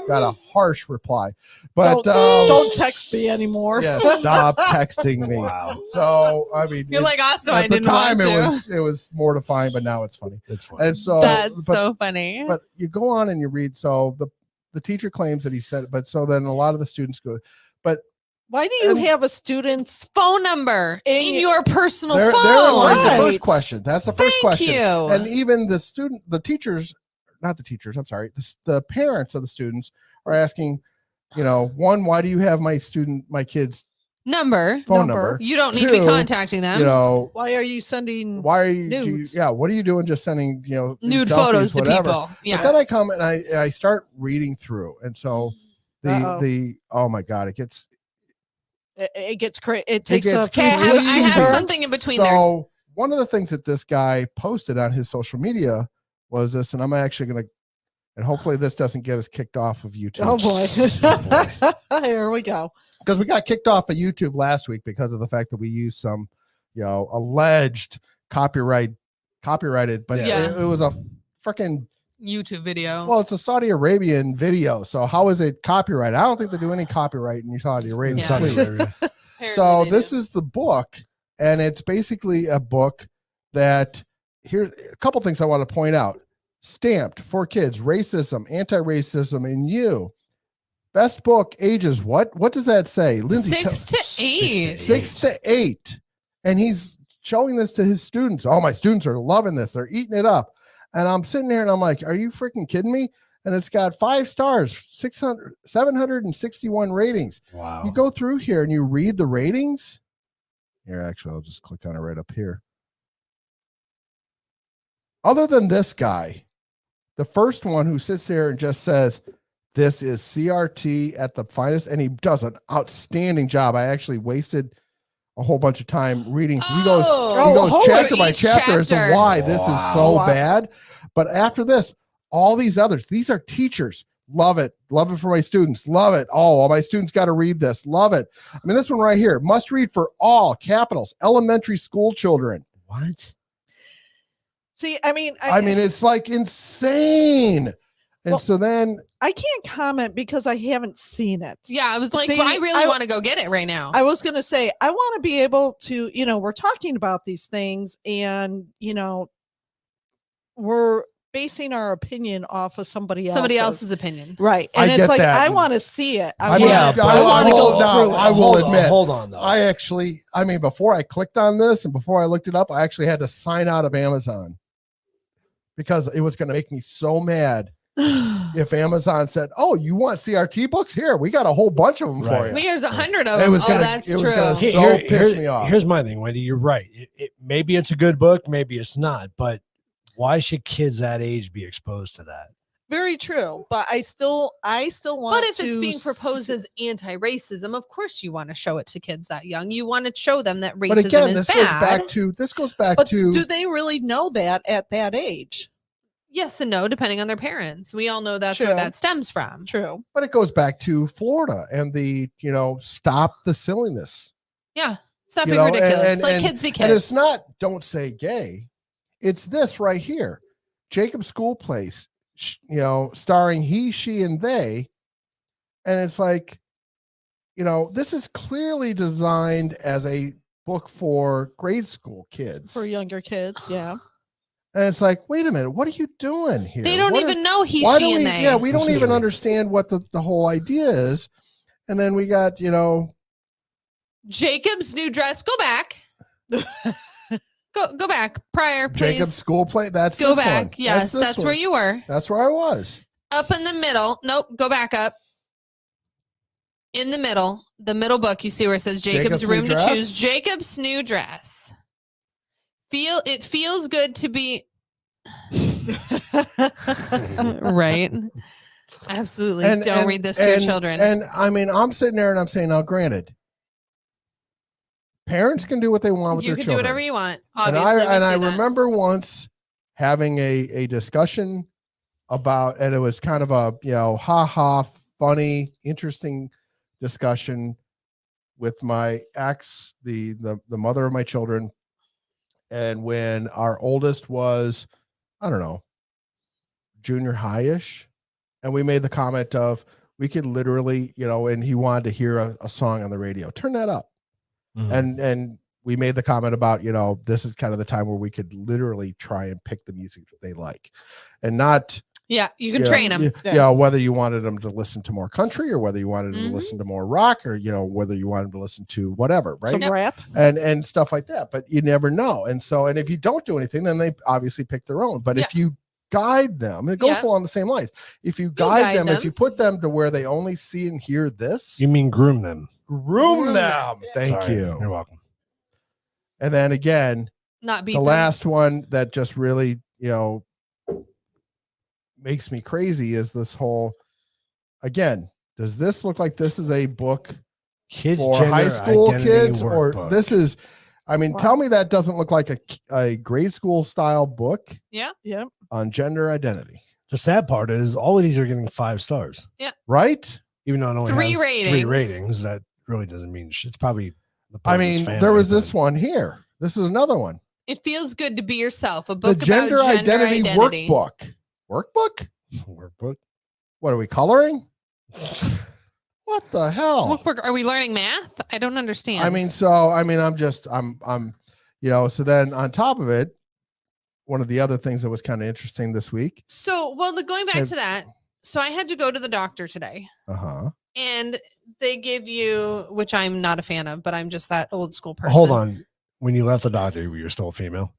got a harsh reply. But don't text me anymore. Yeah, stop texting me. Wow. So I mean, You're like, awesome. at I the didn't time want to. it was mortifying, but now it's funny. It's funny. And so That's so funny. But you go on and you read. So the teacher claims that he said it, but so then a lot of the students go, but why do you have a student's phone number in your personal there phone? lies the Right. first question. That's the first Thank question. you. And even the teachers, not the teachers, I'm sorry, the parents of the students are asking, one, why do you have my kids' phone number? You don't need to be contacting them. why are you sending Why are you? nudes? What are you doing? Just sending nude selfies, photos to whatever. people. Yeah. But then I come and I start reading through, and so the oh my god, it gets crazy. It takes a few I have turns. something in between there. So one of the things that this guy posted on his social media was this, and I'm actually going to, and hopefully this doesn't get us kicked off of YouTube. Oh boy. Here we go. Because we got kicked off of YouTube last week because of the fact that we used some, alleged copyrighted, but it was a freaking YouTube video. Well, it's a Saudi Arabian video, so how is it copyrighted? I don't think they do any copyright in Saudi Arabia. Yeah. Please. So this is the book, and it's basically a book that here a couple things I want to point out. Stamped for kids, racism, anti-racism in you. Best book ages what? What does that say? Lindsay, 6 to 8. 6 to 8. And he's showing this to his students. Oh, my students are loving this. They're eating it up. And I'm sitting there and I'm like, are you freaking kidding me? And it's got 5 stars, 761 ratings. Wow. You go through here and you read the ratings. Here, actually, I'll just click on it right up here. Other than this guy, the first one who sits there and just says, this is CRT at the finest, and he does an outstanding job. I actually wasted a whole bunch of time reading. He goes chapter by chapter as to why this is so bad. But after this, all these others, these are teachers. Love it. Love it for my students. Love it. Oh, all my students got to read this. Love it. I mean, this one right here, must read for all capitals, elementary school children. What? See, I mean, it's like insane. And so then I can't comment because I haven't seen it. Yeah, I was like, I really want to go get it right now. I was going to say, I want to be able to, we're talking about these things and, we're basing our opinion off of somebody else's opinion. Right. And I it's like, that. I want to see it. I will admit, hold on though. Before I clicked on this and before I looked it up, I actually had to sign out of Amazon because it was going to make me so mad. If Amazon said, "Oh, you want CRT books? Here, we got a whole bunch of them for you." Here's 100 of them. That's true. Piss me off. Here's my thing, Wendy. You're right. Maybe it's a good book, maybe it's not. But why should kids that age be exposed to that? Very true. But I still want. But if it's being proposed as anti-racism, of course you want to show it to kids that young. You want to show them that racism but again, is this bad. goes back but to. Do they really know that at that age? Yes and no, depending on their parents. We all know that's where that stems from. True. But it goes back to Florida and the, stop the silliness. Yeah. Stop being ridiculous. Let kids be kids. And it's not, don't say gay. It's this right here. Jacob's School Place, starring he, she, and they. And it's like, this is clearly designed as a book for grade school kids. For younger kids, yeah. And it's like, wait a minute, what are you doing here? They don't even know he, she, and they. Yeah, we don't even understand what the whole idea is. And then we got, Jacob's new dress. Go back. go back. Prior, please. Jacob's School Play. That's go this back. One. Yes, that's where you were. That's where I was. Up in the middle. Nope. Go back up. In the middle book, you see where it says Jacob's room to choose. Jacob's new dress. It feels good to be right. Absolutely. Don't read this to your children. And I'm sitting there and I'm saying, now granted, parents can do what they want with their children. You can do whatever you want. Obviously. And I remember once having a discussion about, and it was kind of a, funny, interesting discussion with my ex, the mother of my children. And when our oldest was, I don't know, junior high-ish, and we made the comment of, we could literally, and he wanted to hear a song on the radio, turn that up. And we made the comment about, this is kind of the time where we could literally try and pick the music that they like, and not, you can train them. Whether you wanted them to listen to more country, or whether you wanted them to listen to more rock, or, whether you wanted them to listen to whatever, right? Some rap and stuff like that. But you never know. And so, and if you don't do anything, then they obviously pick their own. But if you guide them, it goes along the same lines. If you guide them, if you put them to where they only see and hear this, you mean groom them. Groom them. Thank you. You're welcome. And then again, not beat the them. last one that just really, makes me crazy is this whole, again, does this look like this is a book for high school kids, or this is, tell me that doesn't look like a grade school style book on gender identity. The sad part is all of these are getting 5 stars. Yeah. Right? Even though it only 3 has ratings. 3 ratings, that really doesn't mean it's probably the there was this one here. This is another one. It feels good to be yourself. A book the gender about gender identity workbook. Workbook? What are we coloring? What the hell? Are we learning math? I don't understand. So then on top of it, one of the other things that was kind of interesting this week. So, going back to that, so I had to go to the doctor today. And they give you, which I'm not a fan of, but I'm just that old school person. Hold on. When you left the doctor, you're still a female?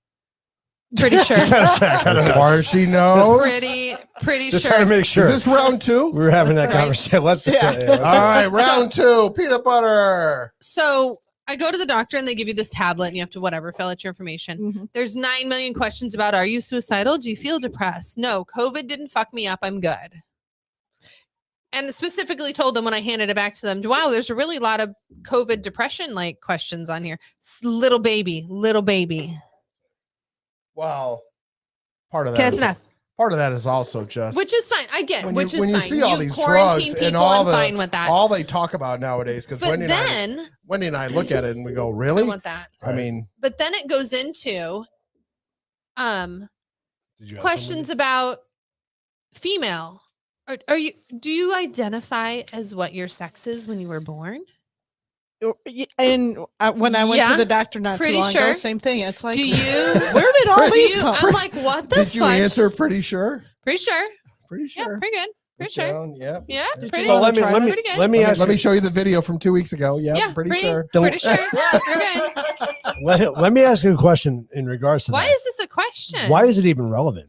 Pretty sure. As far as she knows. Pretty just sure. Trying to make sure. Is this round 2? We were having that conversation. Let's all right, round 2, peanut butter. So I go to the doctor and they give you this tablet and you have to fill out your information. There's 9 million questions about, are you suicidal? Do you feel depressed? No, COVID didn't fuck me up. I'm good. And specifically told them when I handed it back to them, wow, there's a really lot of COVID depression questions on here. Little baby. Well, part of Okay, that. that's enough. Part of that is also just, which is fine. I get when which you, is when fine. you see all these drugs and I'm fine with that. all they talk about nowadays. Because Wendy and I look at it and we go, really? I want that. But then it goes into questions about female. Do you identify as what your sex is when you were born? And when I went to the doctor not too long ago, same thing. It's like, do you? Where did all these come? I'm like, what the fuck? Did you answer pretty sure? Pretty sure. Pretty sure. Yeah, pretty good. Pretty sure. Down, yeah. Yeah. Pretty So let me show you the video from 2 weeks ago. Yeah, pretty sure. Pretty sure. You're good. Let me ask you a question in regards to Why that. is this a question? Why is it even relevant?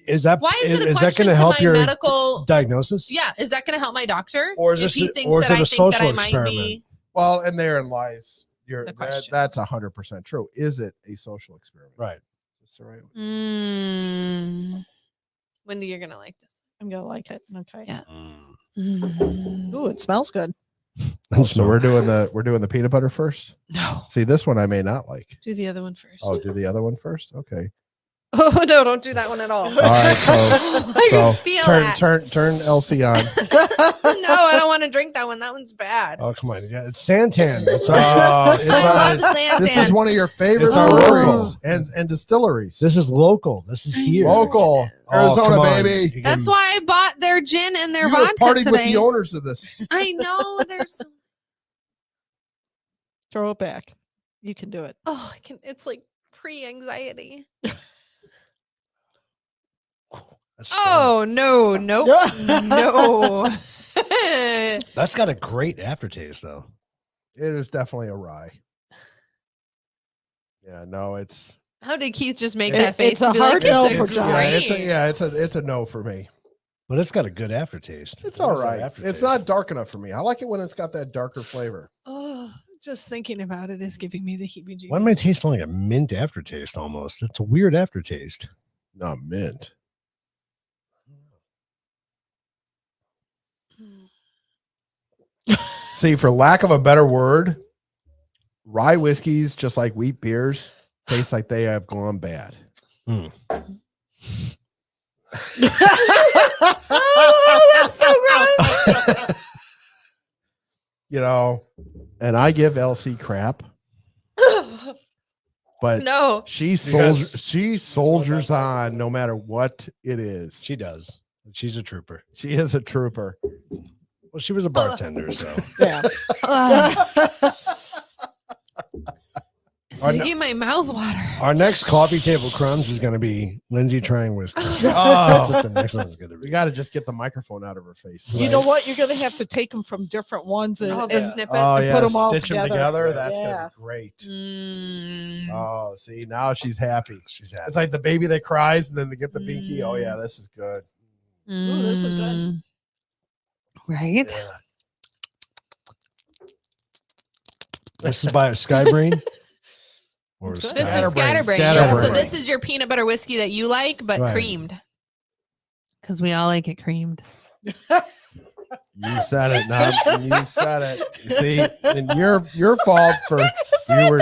Is that why is it a is question that going to help my your medical diagnosis? Yeah, is that going to help my doctor? Or is if this he thinks or is that it I a think that social I might experiment? be? Well, and therein lies that's 100% true. Is it a social experiment? Right. That's the right one. Wendy, you're gonna like this. I'm gonna like it. Okay. Yeah. Ooh, it smells good. So we're doing the peanut butter first. No. See, this one I may not like. Do the other one first. Oh, do the other one first. Okay. Oh no! Don't do that one at all. All right. So turn Elsie on. No, I don't want to drink that one. That one's bad. Oh come on! Yeah, it's Santan. It's I love Santan. This is one of your favorite breweries and distilleries. This is local. This is here. Local Arizona, baby. That's why I bought their gin and their you vodka partied today. with the owners of this. I know. There's. Throw it back. You can do it. Oh, I can. It's like pre-anxiety. Oh no! Nope. No. That's got a great aftertaste, though. It is definitely a rye. Yeah, no, it's. How did Keith just make that face? It's a hard no for John. It's a no for me. But it's got a good aftertaste. It's all right. It's not dark enough for me. I like it when it's got that darker flavor. Oh, just thinking about it is giving me the heebie-jeebies. Why am I tasting like a mint aftertaste almost? It's a weird aftertaste. Not mint. See, for lack of a better word, rye whiskeys, just like wheat beers, taste like they have gone bad. Oh, that's so gross. You know, and I give Elsie crap, but No. she soldiers on no matter what it is. She does. She's a trooper. She is a trooper. Well, she was a bartender, so. Yeah. It's making my mouth water. Our next coffee table crumbs is going to be Lindsay trying whiskey. Oh, That's what the next one's going to we be. got to just get the microphone out of her face. You know what? You're gonna have to take them from different ones and, All the and snippets. Oh yeah, put them all stitch them together. together. That's Yeah. gonna be great. Mm. Oh, see, now she's happy. She's happy. It's like the baby that cries and then they get the binky. Oh yeah, this is good. Ooh, this is good. Mm. Right? Yeah. This is by a Sky Brain. Or a This is This is Scatterbrain, Scatterbrain. Yeah, so Scatterbrain. this is your peanut butter whiskey that you like, but Right. creamed. Because we all like it creamed. You said it. Now you said it. See, and your fault for you were.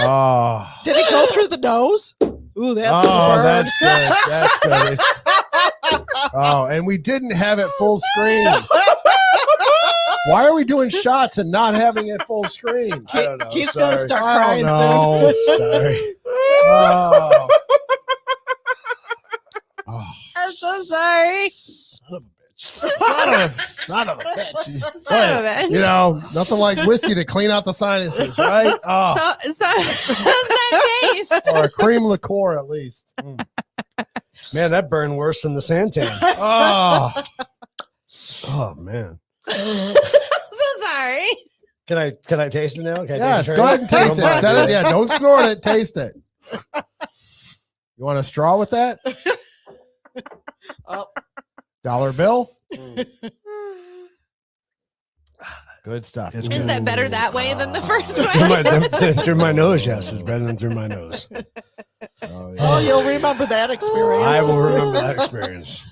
Oh, Did it go through the nose? Ooh, that's oh, gonna burn. that's good. That's good. Oh, and we didn't have it full screen. Why are we doing shots and not having it full screen? I don't know. He's gonna Sorry. start I crying don't soon. know. Sorry. Oh. Oh, I'm so sorry. Son of a bitch. son of a bitch. Son of a bitch. You know, nothing like whiskey to clean out the sinuses, right? Oh, So how's that taste? or a cream liqueur at least. Man, that burned worse than the Santan. Oh, Oh, man. So sorry. Can I taste it now? Can I yes, taste it go right ahead and now? taste it. Don't Instead mind of, yeah, don't snort it. Taste it. You want a straw with that? Oh. $1 bill? Mm. Good stuff. It's Is that better that way than the first Through one? through my nose, yes. It's better than through my nose. Oh, Oh, you'll remember that experience. I will remember that experience.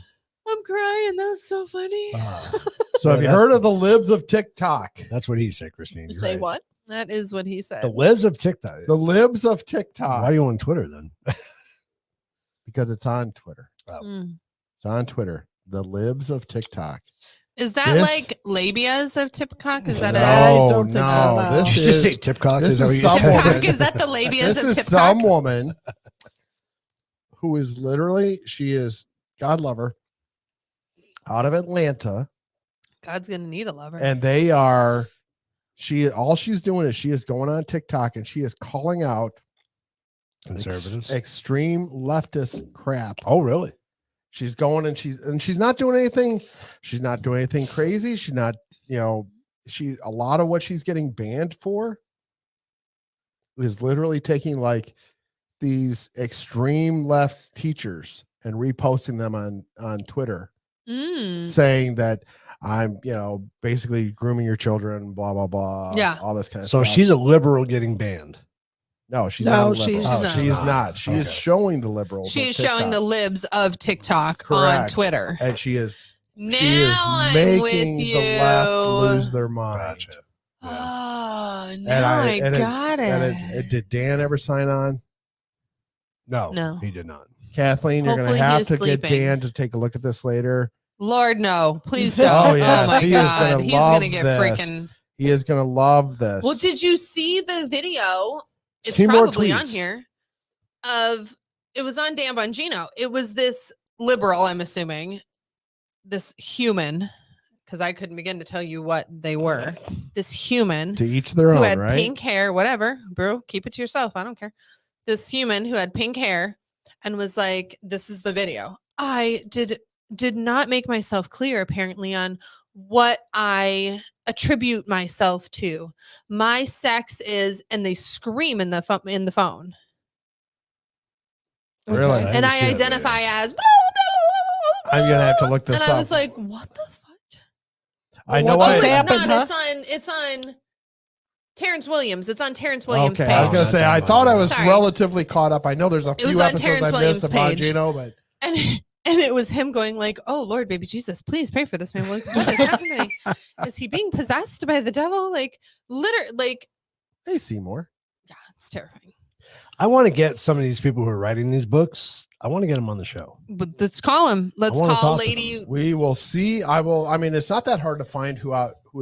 I'm crying. That was so funny. So have you heard of the libs of TikTok? That's what he said, Christine. You You're say right. what? That is what he said. The libs of TikTok. The libs of TikTok. Why are you on Twitter then? Because it's on Twitter. Mm. It's on Twitter. The libs of TikTok. Is that This- like labias of TikTok? Is that No, I don't think so, no. no. This Did you just say is Tipcock? this Is that is what you some said? woman. TikTok? Is that the labias this of is TikTok? some woman who is literally, she is, God love her, out of Atlanta, God's gonna need a lover. and they are, all she's doing is she is going on TikTok and she is calling out Conservatives. extreme leftist crap. Oh, really? She's going and she's not doing anything. She's not doing anything crazy. She's not, a lot of what she's getting banned for is literally taking like these extreme left teachers and reposting them on Twitter, saying that I'm, basically grooming your children, blah, blah, blah. Yeah. All this kind of So stuff. she's a liberal getting banned. No, she's No, not. a liberal. she's not. She's not. She is Okay. showing the liberals. She of is showing TikTok, the libs of TikTok on Correct. Twitter. and she is Now I'm making with you. the left lose their mind. Gotcha. Oh, And now I and got it. did Dan ever sign on? No, No. he did not. Kathleen, you're going Hopefully to he have is to sleeping. get Dan to take a look at this later. Lord, no, please don't. Oh, yes, my he is God, gonna he's love gonna get this. freaking. He is going to love this. Well, did you see the video? It's See more probably on tweets. here. It was on Dan Bongino. It was this liberal, I'm assuming, this human, because I couldn't begin to tell you what they were. This human To each their who own, had right? pink hair, whatever, bro, keep it to yourself. I don't care. This human who had pink hair and was like, "This is the video. I did not make myself clear, apparently, on what I attribute myself to. My sex is," and they scream in the phone. Really? Okay. And didn't I see that identify video. as. Blah, blah, blah, blah, I'm going to have to look this and up. I was like, "What the fudge?" I know What Oh, just I. happened? it's not. huh? It's on Terrence Williams. It's on Terrence Williams' Okay, page. I was going to Oh, say, not I that thought I one. was Sorry. relatively caught up. I know there's a It was few on episodes Terrence I Williams' missed of page. Bongino, but And it was him going like, "Oh Lord, baby Jesus, please pray for this man. What is happening? Is he being possessed by the devil?" Like, literally, like, hey, Seymour. yeah, it's terrifying. I want to get some of these people who are writing these books. I want to get them on the show. But let's call him. Let's wanna call talk to Lady We will see. I mean, it's not that hard to find who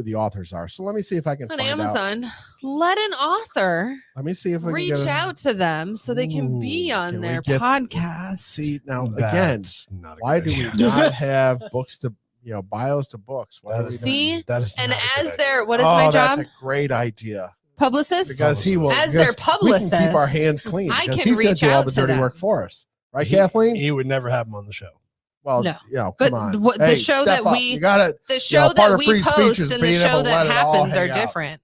the authors are. So let me see if I can on find Amazon. out. Let an author Let me see if we reach can get out to them so they can be on can we their get- podcast. See now again. That's not a Why good do we idea. not have books to bios to books? Why That do we is- not- See? that is And not a good as idea. their what is my job? That's a great idea Publicist? because he will As their because we can keep our publicist, hands clean. I Because can he's gonna reach do all out the to dirty them. work for us, right, Kathleen? He would never have him on the show. Well, No. come But on. the Hey, show step that up. we you got it. the show part that of we free speech post is and the being able show to that let it all happens are hang out. different.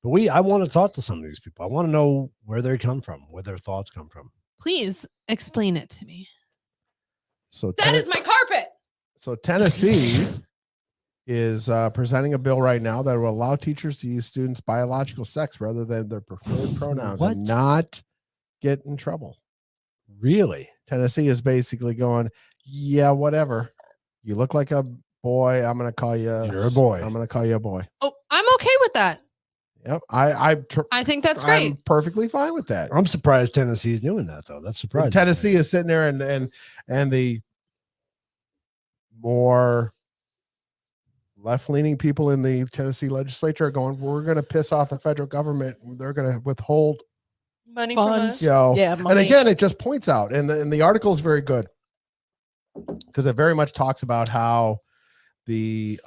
But I want to talk to some of these people. I want to know where they come from, where their thoughts come from. Please explain it to me. So That is my carpet. So Tennessee is presenting a bill right now that will allow teachers to use students' biological sex rather than their preferred pronouns What? and not get in trouble. Really? Tennessee is basically going, yeah, whatever. You look like a boy. I'm going to call you. You're a boy. I'm going to call you a boy. Oh, I'm okay with that. Yep. I think that's great. I'm perfectly fine with that. I'm surprised Tennessee's doing that, though. That's surprising. Tennessee is sitting there and the more left-leaning people in the Tennessee legislature are going, we're going to piss off the federal government. They're going to withhold Money from Funds. us. Yeah, and money. again, it just points out, and the article is very good because it very much talks about how the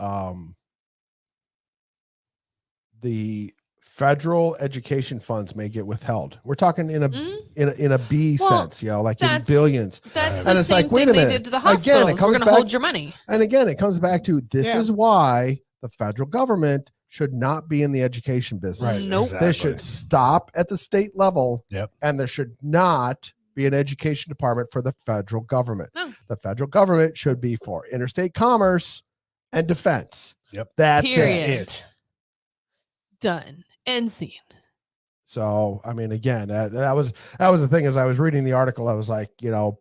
federal education funds may get withheld. We're talking in a in a B Well, sense, like in that's- billions. That's And the it's same like, wait thing a they minute. did to the Again, it hospitals. We're comes going to back- hold your money. And again, it comes back to this Yeah. is why the federal government should not be in the education business. Right. Nope. Exactly. They should stop at the state level. Yep. And there should not be an education department for the federal government. No. The federal government should be for interstate commerce and defense. Yep. That's Period. it. Done. End scene. So, I mean, again, that was the thing. As I was reading the article, I was like,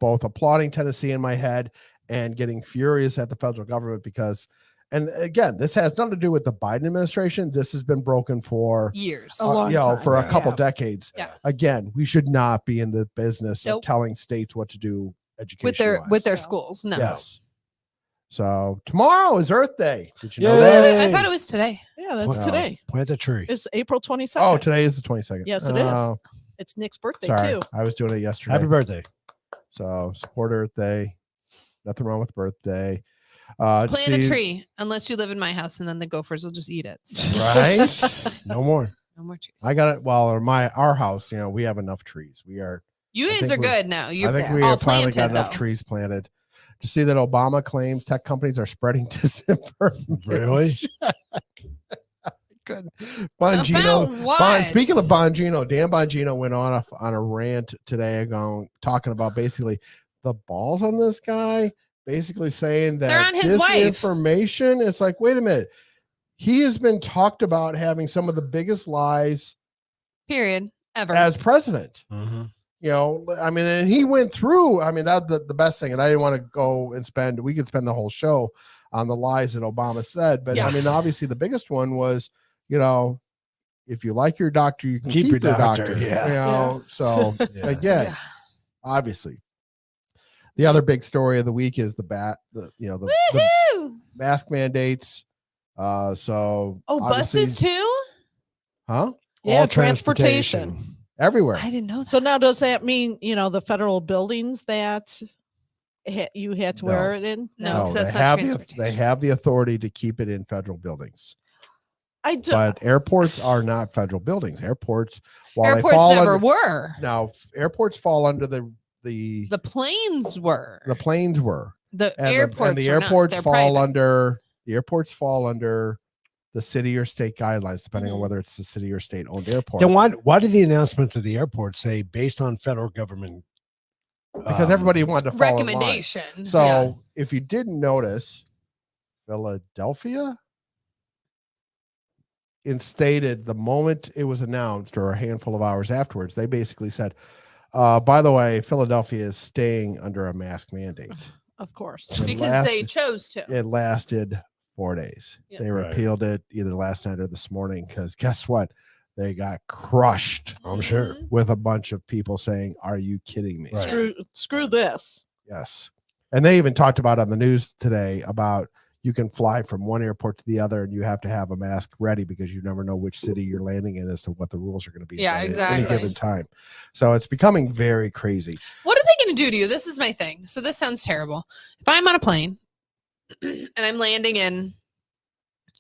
both applauding Tennessee in my head and getting furious at the federal government because, and again, this has nothing to do with the Biden administration. This has been broken for Years. A long time. for a Yeah. couple Yeah. decades. Yeah. Again, we should not be in the business Nope. of telling states what to do education with their Yeah. schools. No. Yes. So tomorrow is Earth Day. Did you know Yay. that? I thought it was today. Yeah, that's Wow. today. Plant a tree. It's April 22nd. Oh, today is the 22nd. Yes, it is. Oh, It's Nick's birthday sorry. too. I was doing it yesterday. Happy birthday. So support Earth Day. Nothing wrong with birthday. Plant a see- tree, unless you live in my house, and then the gophers will just eat it. So, Right? No more. no more trees. I got it. Well, or our house, we have enough trees. We are. You I guys think are we- good now. You're I think we all have finally planted, got enough though. trees planted. To see that Obama claims tech companies are spreading disinformation. Really? Good. Bongino. About what? Speaking of Bongino, Dan Bongino went on a rant today talking about basically the balls on this guy, basically saying that They're on his wife. disinformation. It's like, wait a minute. He has been talked about having some of the biggest lies Period. Ever. as president. Mm-hmm. I mean, and he went through, that the best thing, and I didn't want to go and we could spend the whole show on the lies that Obama said, but Yeah. I mean, obviously the biggest one was, if you like your doctor, you can Keep keep your your doctor. doctor, yeah. So Yeah. again, Yeah. obviously, the other big story of the week is the Woohoo! mask mandates. So Oh, obviously- buses too? huh? Yeah, All transportation. Everywhere. I didn't know that. So now, does that mean the federal buildings that you had to No. wear it in? No, 'cause that's they not have transportation. they have the authority to keep it in federal buildings. I do. But airports are not federal buildings. Airports, while Airports they fall never under, were. now airports fall under the The planes were. planes were, The and airports. and the were not. airports They're fall private. under the city or state guidelines, depending on Mhm. whether it's the city or state owned airport. Then why did the announcements of the airport say based on federal government? Because everybody wanted to follow in line. recommendation. So Yeah. if you didn't notice, Philadelphia instated the moment it was announced or a handful of hours afterwards, they basically said, by the way, Philadelphia is staying under a mask mandate. of course. It because they lasted- chose to. It lasted 4 days. Yeah. They Right. repealed it either last night or this morning because guess what? they got crushed. I'm sure. With a bunch of people saying, "Are you kidding me?" Right. Screw this. Yes. And they even talked about on the news today about you can fly from one airport to the other and you have to have a mask ready because you never know which city you're landing in as to what the rules are going to be Yeah, at exactly. any given time. So it's becoming very crazy. What are they going to do to you? This is my thing. So this sounds terrible. If I'm on a plane and I'm landing in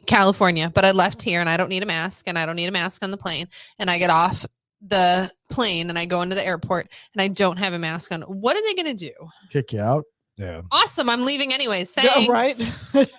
California, but I left here and I don't need a mask and I don't need a mask on the plane, and I get off the plane and I go into the airport and I don't have a mask on, what are they going to do? Kick you out. Yeah. Awesome. I'm leaving anyways. Thanks. Yeah, right.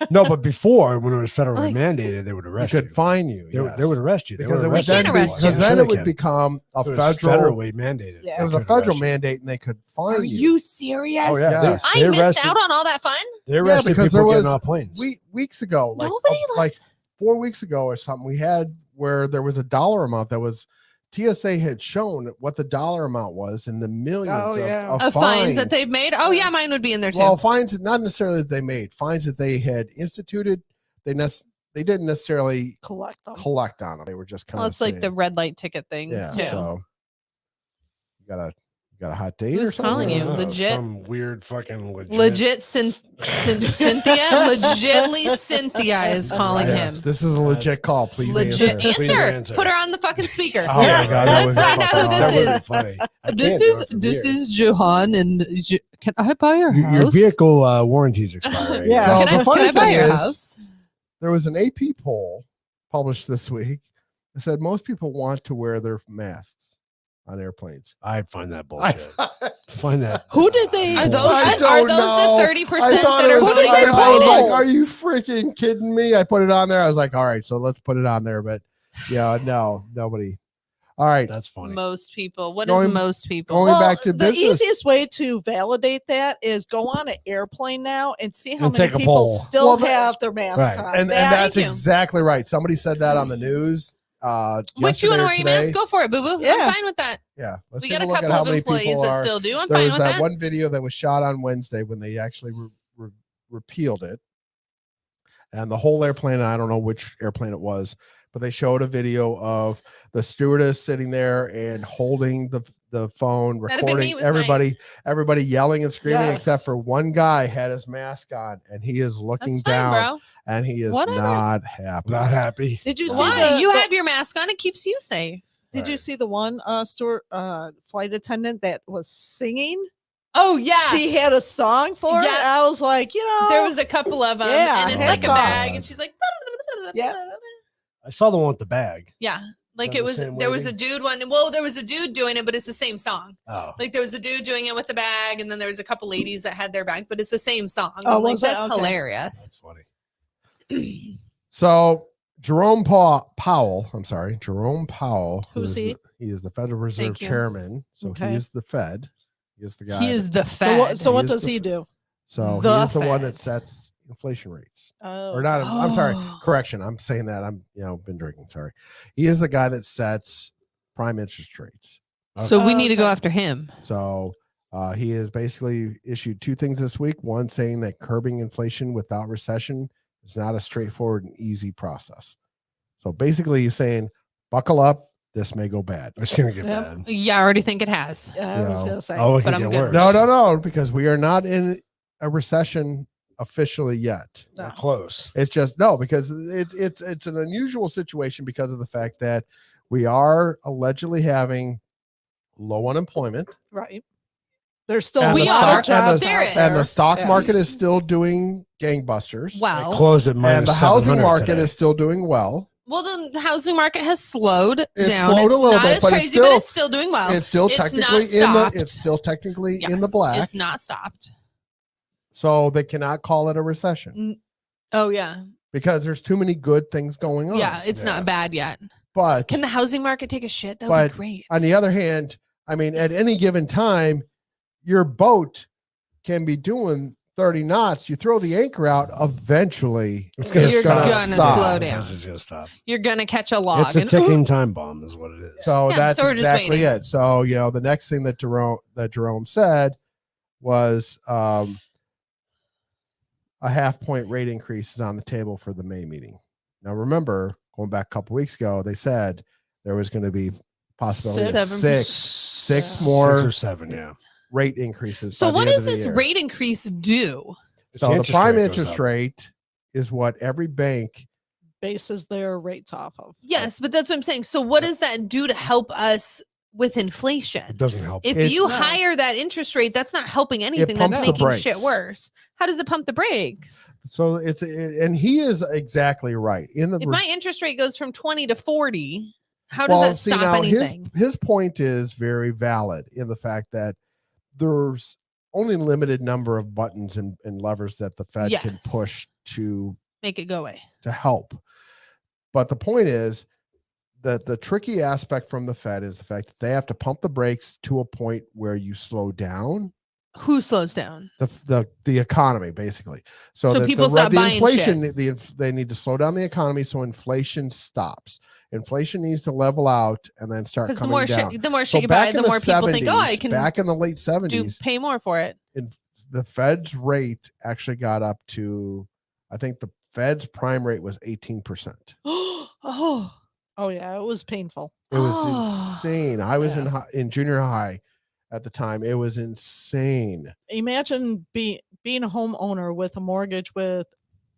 No, but before, when it was federally Like- mandated, they would They arrest you. could fine you. They, Yes. they would arrest you. They because would it would arrest then, can't be, arrest you. because then Sure it they would can. become a It was federal. federally mandated. Yeah. It was a They could federal arrest you. mandate, and they could fine Are you serious? Oh yeah, Yes. they I missed arrested, out on all that fun. They arrested because people there was getting off planes. weeks ago, Nobody like 4 weeks ago or something, we had where there was a dollar amount that was TSA had shown what the dollar amount was in the millions Oh, yeah. of Of fines that they've made. Oh yeah, mine would be in there too. Well, fines not necessarily that they made, fines that they had instituted. They didn't necessarily Collect them. collect on them. They were just kind well, of it's like the red light ticket things yeah. too. So you got a hot date or Who's something? calling you? I don't know, Legit? some weird fucking Legit Cynthia. Legitly Cynthia is calling Yeah, him. This is a legit call. Please Legit answer. Please answer. answer. Put her on the fucking speaker. Oh my God, that Let's would find be out who fucking- this that would be is. funny. I This can't do is it from this here. is Johan, and can I buy your Your house? vehicle warranty's expiring. Yeah. So Can the I funny buy thing your is, house? there was an AP poll published this week that said most people want to wear their masks on airplanes. I find that bullshit. find that. Who did they- Are those I are don't those know. the 30% I thought that it are was, voting I for was Biden? like, are you freaking kidding me? I put it on there. I was like, all right, so let's put it on there. But yeah, no, nobody. All right. That's funny. Most people. What Going- is most people? going back to the business. easiest way to validate that is go on an airplane now and see how And many take a people poll. still Well, that- have their masks Right. on. And Yeah, that's thank you. exactly right. Somebody said that on the news. Which you want to wear your mask? Go for it, boo boo. Yeah. I'm fine with that. Yeah. Let's We take got a a look at couple how of many employees people that are. still do. I'm There fine was with that that. one video that was shot on Wednesday when they actually repealed it. And the whole airplane, I don't know which airplane it was, but they showed a video of the stewardess sitting there and holding the phone, That'd been me recording with everybody yelling and screaming, Yes. except for one guy had his mask on and he is looking That's fine, down bro. and he is Whatever. not happy. Not happy. Did you see Why? the, You the- have your mask on. It keeps you safe. Did you Right. see the one flight attendant that was singing? Oh yeah. She had a song for it. Yeah. I was like, There was a couple of them, Yeah, and it's hats like a off. bag, and she's like, Yeah. I saw the one with the bag. yeah. Like Is that it the was, same there was a lady? dude one. Well, there was a dude doing it, but it's the same song. Oh. Like there was a dude doing it with the bag, and then there was a couple ladies that had their bag, but it's the same song. Oh, I'm like, was it? that's Okay. hilarious. That's funny. So Jerome Powell, I'm sorry, Jerome Powell, Who's he? He is the Federal Reserve Thank you. Chairman. So Okay. he is the Fed. He is the guy. He is the So Fed. what, so He what is does the he f- do? So The he is the one that Fed. sets inflation rates. Oh. Or not, I'm sorry, Oh. correction. I'm saying that I'm, been drinking. Sorry. He is the guy that sets prime interest rates. So we Oh, need to go okay. after him. So he has basically issued two things this week. One saying that curbing inflation without recession is not a straightforward and easy process. So basically he's saying, buckle up. This may go bad. It's gonna get Yep. bad. Yeah, I already think it has. Yeah, I was No. gonna say. Oh, it But can I'm get good. worse. No, because we are not in a recession officially yet. We're close. It's just no, because it's an unusual situation because of the fact that we are allegedly having low unemployment. Right. There's still And a We lot are. of jobs There out is. there. And the stock Yeah. market is still doing gangbusters. Wow. Closed at minus And the housing 700 market today. is still doing well. Well, the housing market has slowed It's down. slowed a It's little not bit, as but it's crazy, still- but it's still doing well. It's still It's technically not in the stopped. it's still technically in the Yes, black. It's not stopped. So they cannot call it a recession Oh yeah, because there's too many good things going on. yeah. It's Yeah. not bad yet. But Can the housing market take a shit? That would But be great. on the other hand, I mean, at any given time, your boat can be doing 30 knots. You throw the anchor out, eventually It's gonna You're stop. gonna slow down. It's gonna stop. You're gonna catch a log. It's a and- ticking time bomb, is what it is. So Yeah, that's so we're just exactly waiting. it. So the next thing that Jerome said was a 0.5 point rate increase is on the table for the May meeting. Now remember, going back a couple weeks ago, they said there was going to be possibility of 7%. six more 6 or 7, yeah. rate increases. So by what the end does of the this year. rate increase do? So the prime goes interest up. rate is what every bank. Bases their rates off of. Yes, but that's what I'm saying. So what does that do to help us with inflation? It doesn't help. If It's- you No. higher that interest rate, that's not helping anything. That's pumps the making shit brakes. worse. How does it pump the brakes? So and he is exactly right in the. If my interest rate goes from 20 to 40, how does that see, stop now anything? his point is very valid in the fact that there's only limited number of buttons and levers that the Fed can Yes. push to Make it go away. help. But the point is that the tricky aspect from the Fed is the fact that they have to pump the brakes to a point where you slow down Who slows down? the economy, basically. So that people stop buying inflation, shit. they need to slow down the economy so inflation stops. Inflation needs to level out and then start Because coming down. the more So shit you buy, back the in more people think, oh, I 70s, can back in the late 70s, pay more for it. the Fed's rate actually got up to, I think the Fed's prime rate was 18%. Oh, Oh yeah, it was painful. It was Oh. insane. I was Yeah. in junior high at the time. It was insane. Imagine being a homeowner with a mortgage with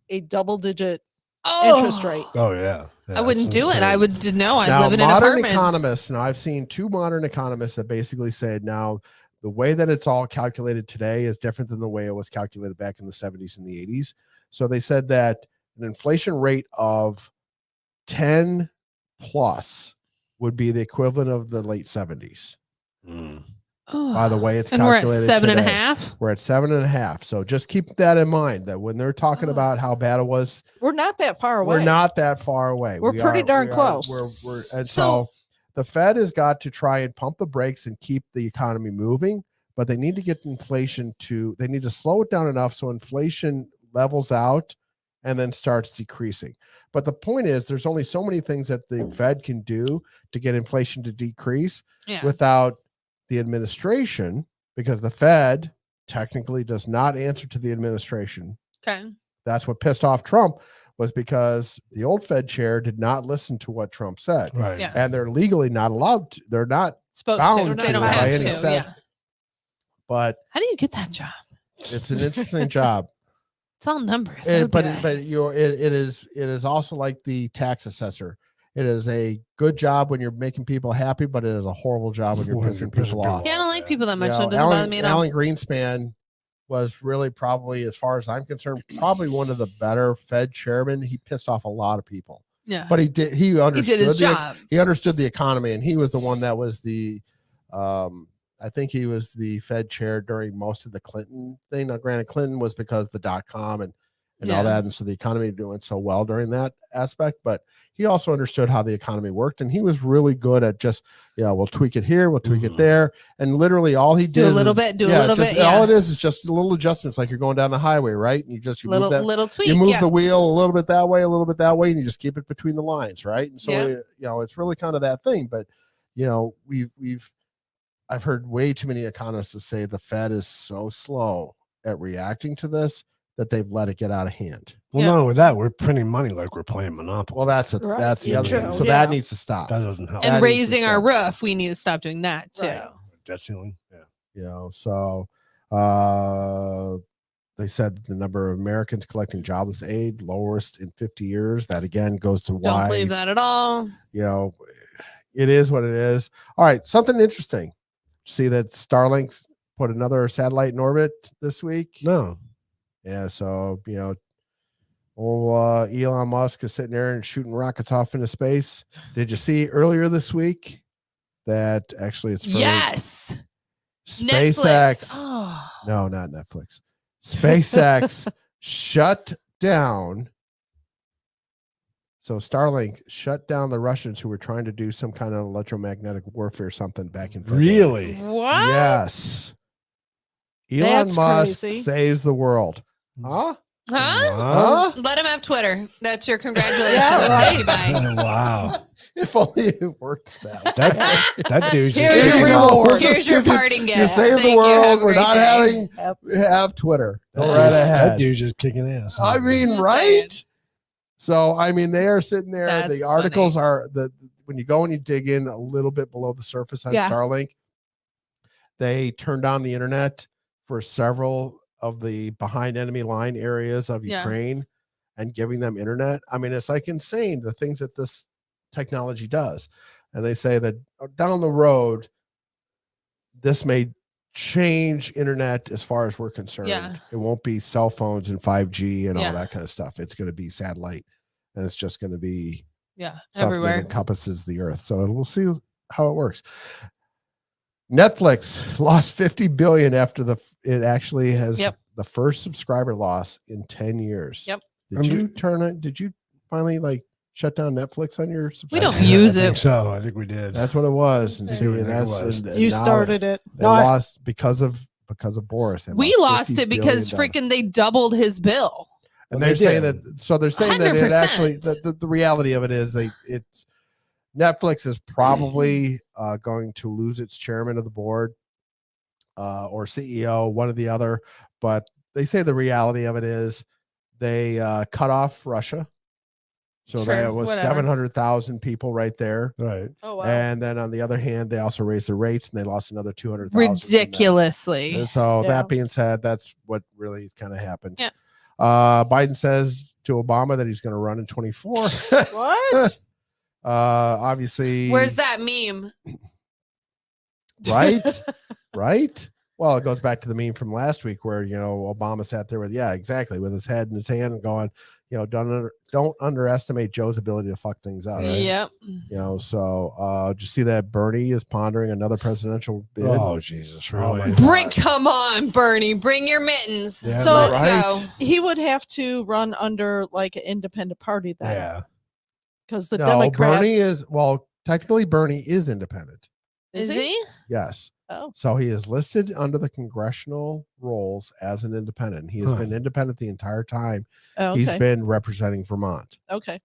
a double-digit oh. interest rate. Oh, yeah. I wouldn't do it. I would know. I Now, live in an modern apartment. economists, and I've seen 2 modern economists that basically said now the way that it's all calculated today is different than the way it was calculated back in the 70s and the 80s. So they said that an inflation rate of 10 plus would be the equivalent of the late 70s. By the way, it's and we're at calculated 7.5. today. We're at 7.5. So just keep that in mind that when they're talking about how bad it was, We're not that far away. we're not that far away. We're pretty darn close. And so the Fed has got to try and pump the brakes and keep the economy moving, but they need to get inflation they need to slow it down enough so inflation levels out and then starts decreasing. But the point is, there's only so many things that the Fed can do to get inflation to decrease without the administration, because the Fed technically does not answer to the administration. Okay. That's what pissed off Trump, was because the old Fed chair did not listen to what Trump said. Right. Yeah. And they're legally not allowed to. They're not Supposed bound to. They don't by have any to. set. Yeah. But How do you get that job? it's an interesting job. It's all numbers. That would be nice. But it is also like the tax assessor. It is a good job when you're making people happy, but it is a horrible job when you're pissing people off. Yeah, I don't like people that much. You So know, it doesn't bother me at all. Alan Greenspan was really probably, as far as I'm concerned, probably one of the better Fed chairmen. He pissed off a lot of people. Yeah. But he understood his job. He understood the economy, and he was the one that was I think he was the Fed chair during most of the Clinton thing. Now, granted, Clinton was because the .com and all that, and so the economy doing so well during that aspect. But he also understood how the economy worked, and he was really good at just, we'll tweak it here, we'll tweak it there, and literally all he did Do a little bit. All it is just little adjustments, like you're going down the highway, right? And you little tweak. You move the wheel a little bit that way, a little bit that way, and you just keep it between the lines, right? And so it's really kind of that thing. But I've heard way too many economists that say the Fed is so slow at reacting to this that they've let it get out of hand. Well, not only that, we're printing money like we're playing Monopoly. Well, that's the other thing. So that needs to stop. That doesn't help. And raising our roof, we need to stop doing that too. Right. Debt ceiling. Yeah. So they said that the number of Americans collecting jobless aid lowest in 50 years. That again goes to why. Don't believe that at all. It is what it is. All right, something interesting. See that Starlink's put another satellite in orbit this week? No. Yeah, so Elon Musk is sitting there and shooting rockets off into space. Did you see earlier this week that actually it's for yes, SpaceX? Oh. No, not Netflix. SpaceX shut down. So Starlink shut down the Russians who were trying to do some kind of electromagnetic warfare or something back in February. Really? What? Yes. Elon That's Musk crazy. saves the world. Huh? Huh? Let him have Twitter. That's your congratulations. Yeah, Thank you, bye. Wow. If only it worked that way. That dude. Here's Here your you go. reward. Here's your Give you- parting You gift. saved Thank the you. world. Have a We're great not day. have Twitter. Go That right dude- ahead. That dude's just kicking ass. I mean, Just right? saying. So, I mean, they are sitting there. That's the articles funny. are when you go and you dig in a little bit below the surface on Yeah. Starlink, they turned on the internet for several of the behind enemy line areas of Ukraine and giving them internet. I mean, it's like insane the things that this technology does. And they say that down the road, this may change internet as far as we're concerned. Yeah. It won't be cell phones and 5G and all that kind of stuff. It's going to be satellite, and it's just going to be everywhere. that encompasses the earth. So we'll see how it works. Netflix lost 50 billion after it actually has the first subscriber loss in 10 years. Yep. Did you finally like shut down Netflix on your subscriber? We don't use I it. think so I think we did. That's what it was. And Okay. see, I think that's it was. and You now started it. They lost because of Boris. We lost it because $50 billion. freaking they doubled his bill. And Well, they're they saying did. they're saying that it 100%. actually the reality of it is it's Netflix is probably going to lose its chairman of the board or CEO, one or the other. But they say the reality of it is they cut off Russia. So that was 700,000 people right there. Right. Oh, wow. And then on the other hand, they also raised the rates and they lost another 200,000. Ridiculously. And so that being said, that's what really kind of happened. Yeah. Biden says to Obama that he's going to run in 24. What? Obviously. Where's that meme? Right. Right. Well, it goes back to the meme from last week where, Obama sat there with his head in his hand and going, don't underestimate Joe's ability to fuck things up. Right? Yep. So did you see that Bernie is pondering another presidential bid? Oh, Jesus, really? Come on, Bernie, bring your mittens. Yeah, So let's go. He would have to run under like an independent party then. Yeah. Because the Democrats. Technically Bernie is independent. Is he? Yes. Oh. So he is listed under the congressional roles as an independent. He has been independent the entire time. Oh, okay. He's been representing Vermont. Okay.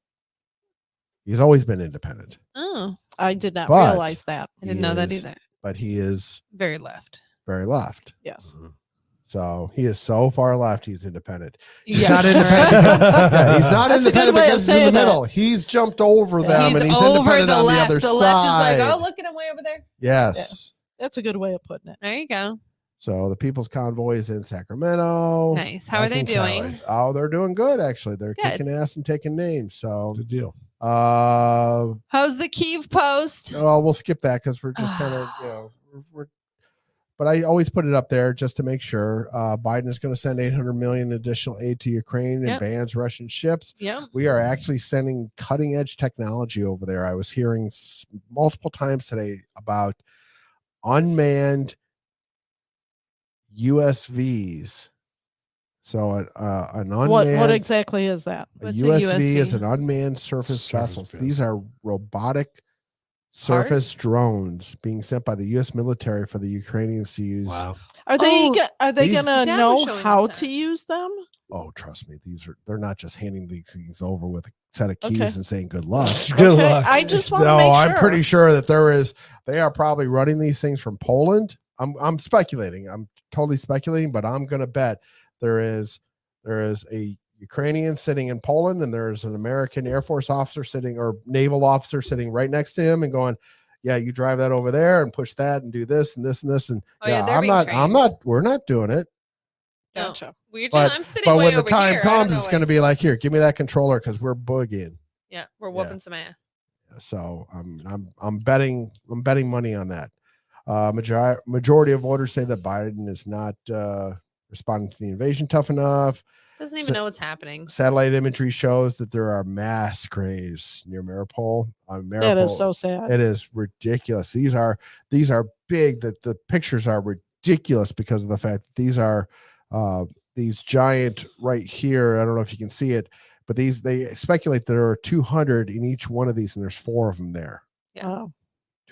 He's always been independent. Oh, I did not realize that. I didn't know that either. But he is very left. Very left. Yes. Mm-hmm. So he is so far left. He's independent. He's Yeah, not sure. independent. He's not That's a independent good way of because he's in the saying middle. He's jumped over them He's and he's over independent the on left. the other The side. left is like, oh, look at him way over there. Yes. That's a good way of putting it. There you go. So the People's Convoy is in Sacramento. Nice. How are they doing? Oh, they're doing good actually. They're kicking ass and taking names. So good deal. How's the Kyiv Post? Well, we'll skip that because we're just kind of we're. But I always put it up there just to make sure. Biden is going to send 800 million additional aid to Ukraine and bans Russian ships. Yep. We are actually sending cutting edge technology over there. I was hearing multiple times today about unmanned USVs. So an unmanned. What exactly is that? A USV is an unmanned surface vessel. These are robotic surface drones being sent by the U.S. military for the Ukrainians to use. Wow. Are they these- gonna Dad know was showing how us to that. use them? Oh, trust me, they're not just handing these things over with a set of keys and saying good luck. Good luck. I just want to No, make sure. I'm pretty sure that they are probably running these things from Poland. I'm speculating. I'm totally speculating, but I'm gonna bet there is a Ukrainian sitting in Poland and there's an American Air Force officer sitting or naval officer sitting right next to him and going, yeah, you drive that over there and push that and do this and this and this. And we're not doing it. Gotcha. I'm sitting way when the over time here. comes, it's going to be like, here, give me that controller because we're boogieing. Yeah, we're whooping some ass. So I'm betting money on that. Majority of voters say that Biden is not responding to the invasion tough enough. Doesn't even know what's happening. Satellite imagery shows that there are mass graves near Mariupol. That is so sad. It is ridiculous. These are big. That the pictures are ridiculous because of the fact that these are these giant right here. I don't know if you can see it, but they speculate there are 200 in each one of these, and there's 4 of them there. Yeah.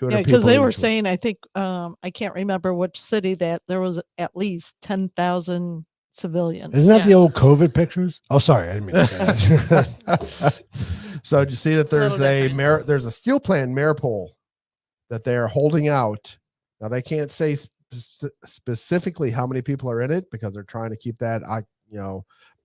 Yeah, because they were saying, I think I can't remember which city that there was at least 10,000 civilians. Isn't that the old COVID pictures? Oh, sorry, I didn't mean to say that. So did you see that there's a steel plant in Mariupol that they're holding out? Now they can't say specifically how many people are in it because they're trying to keep that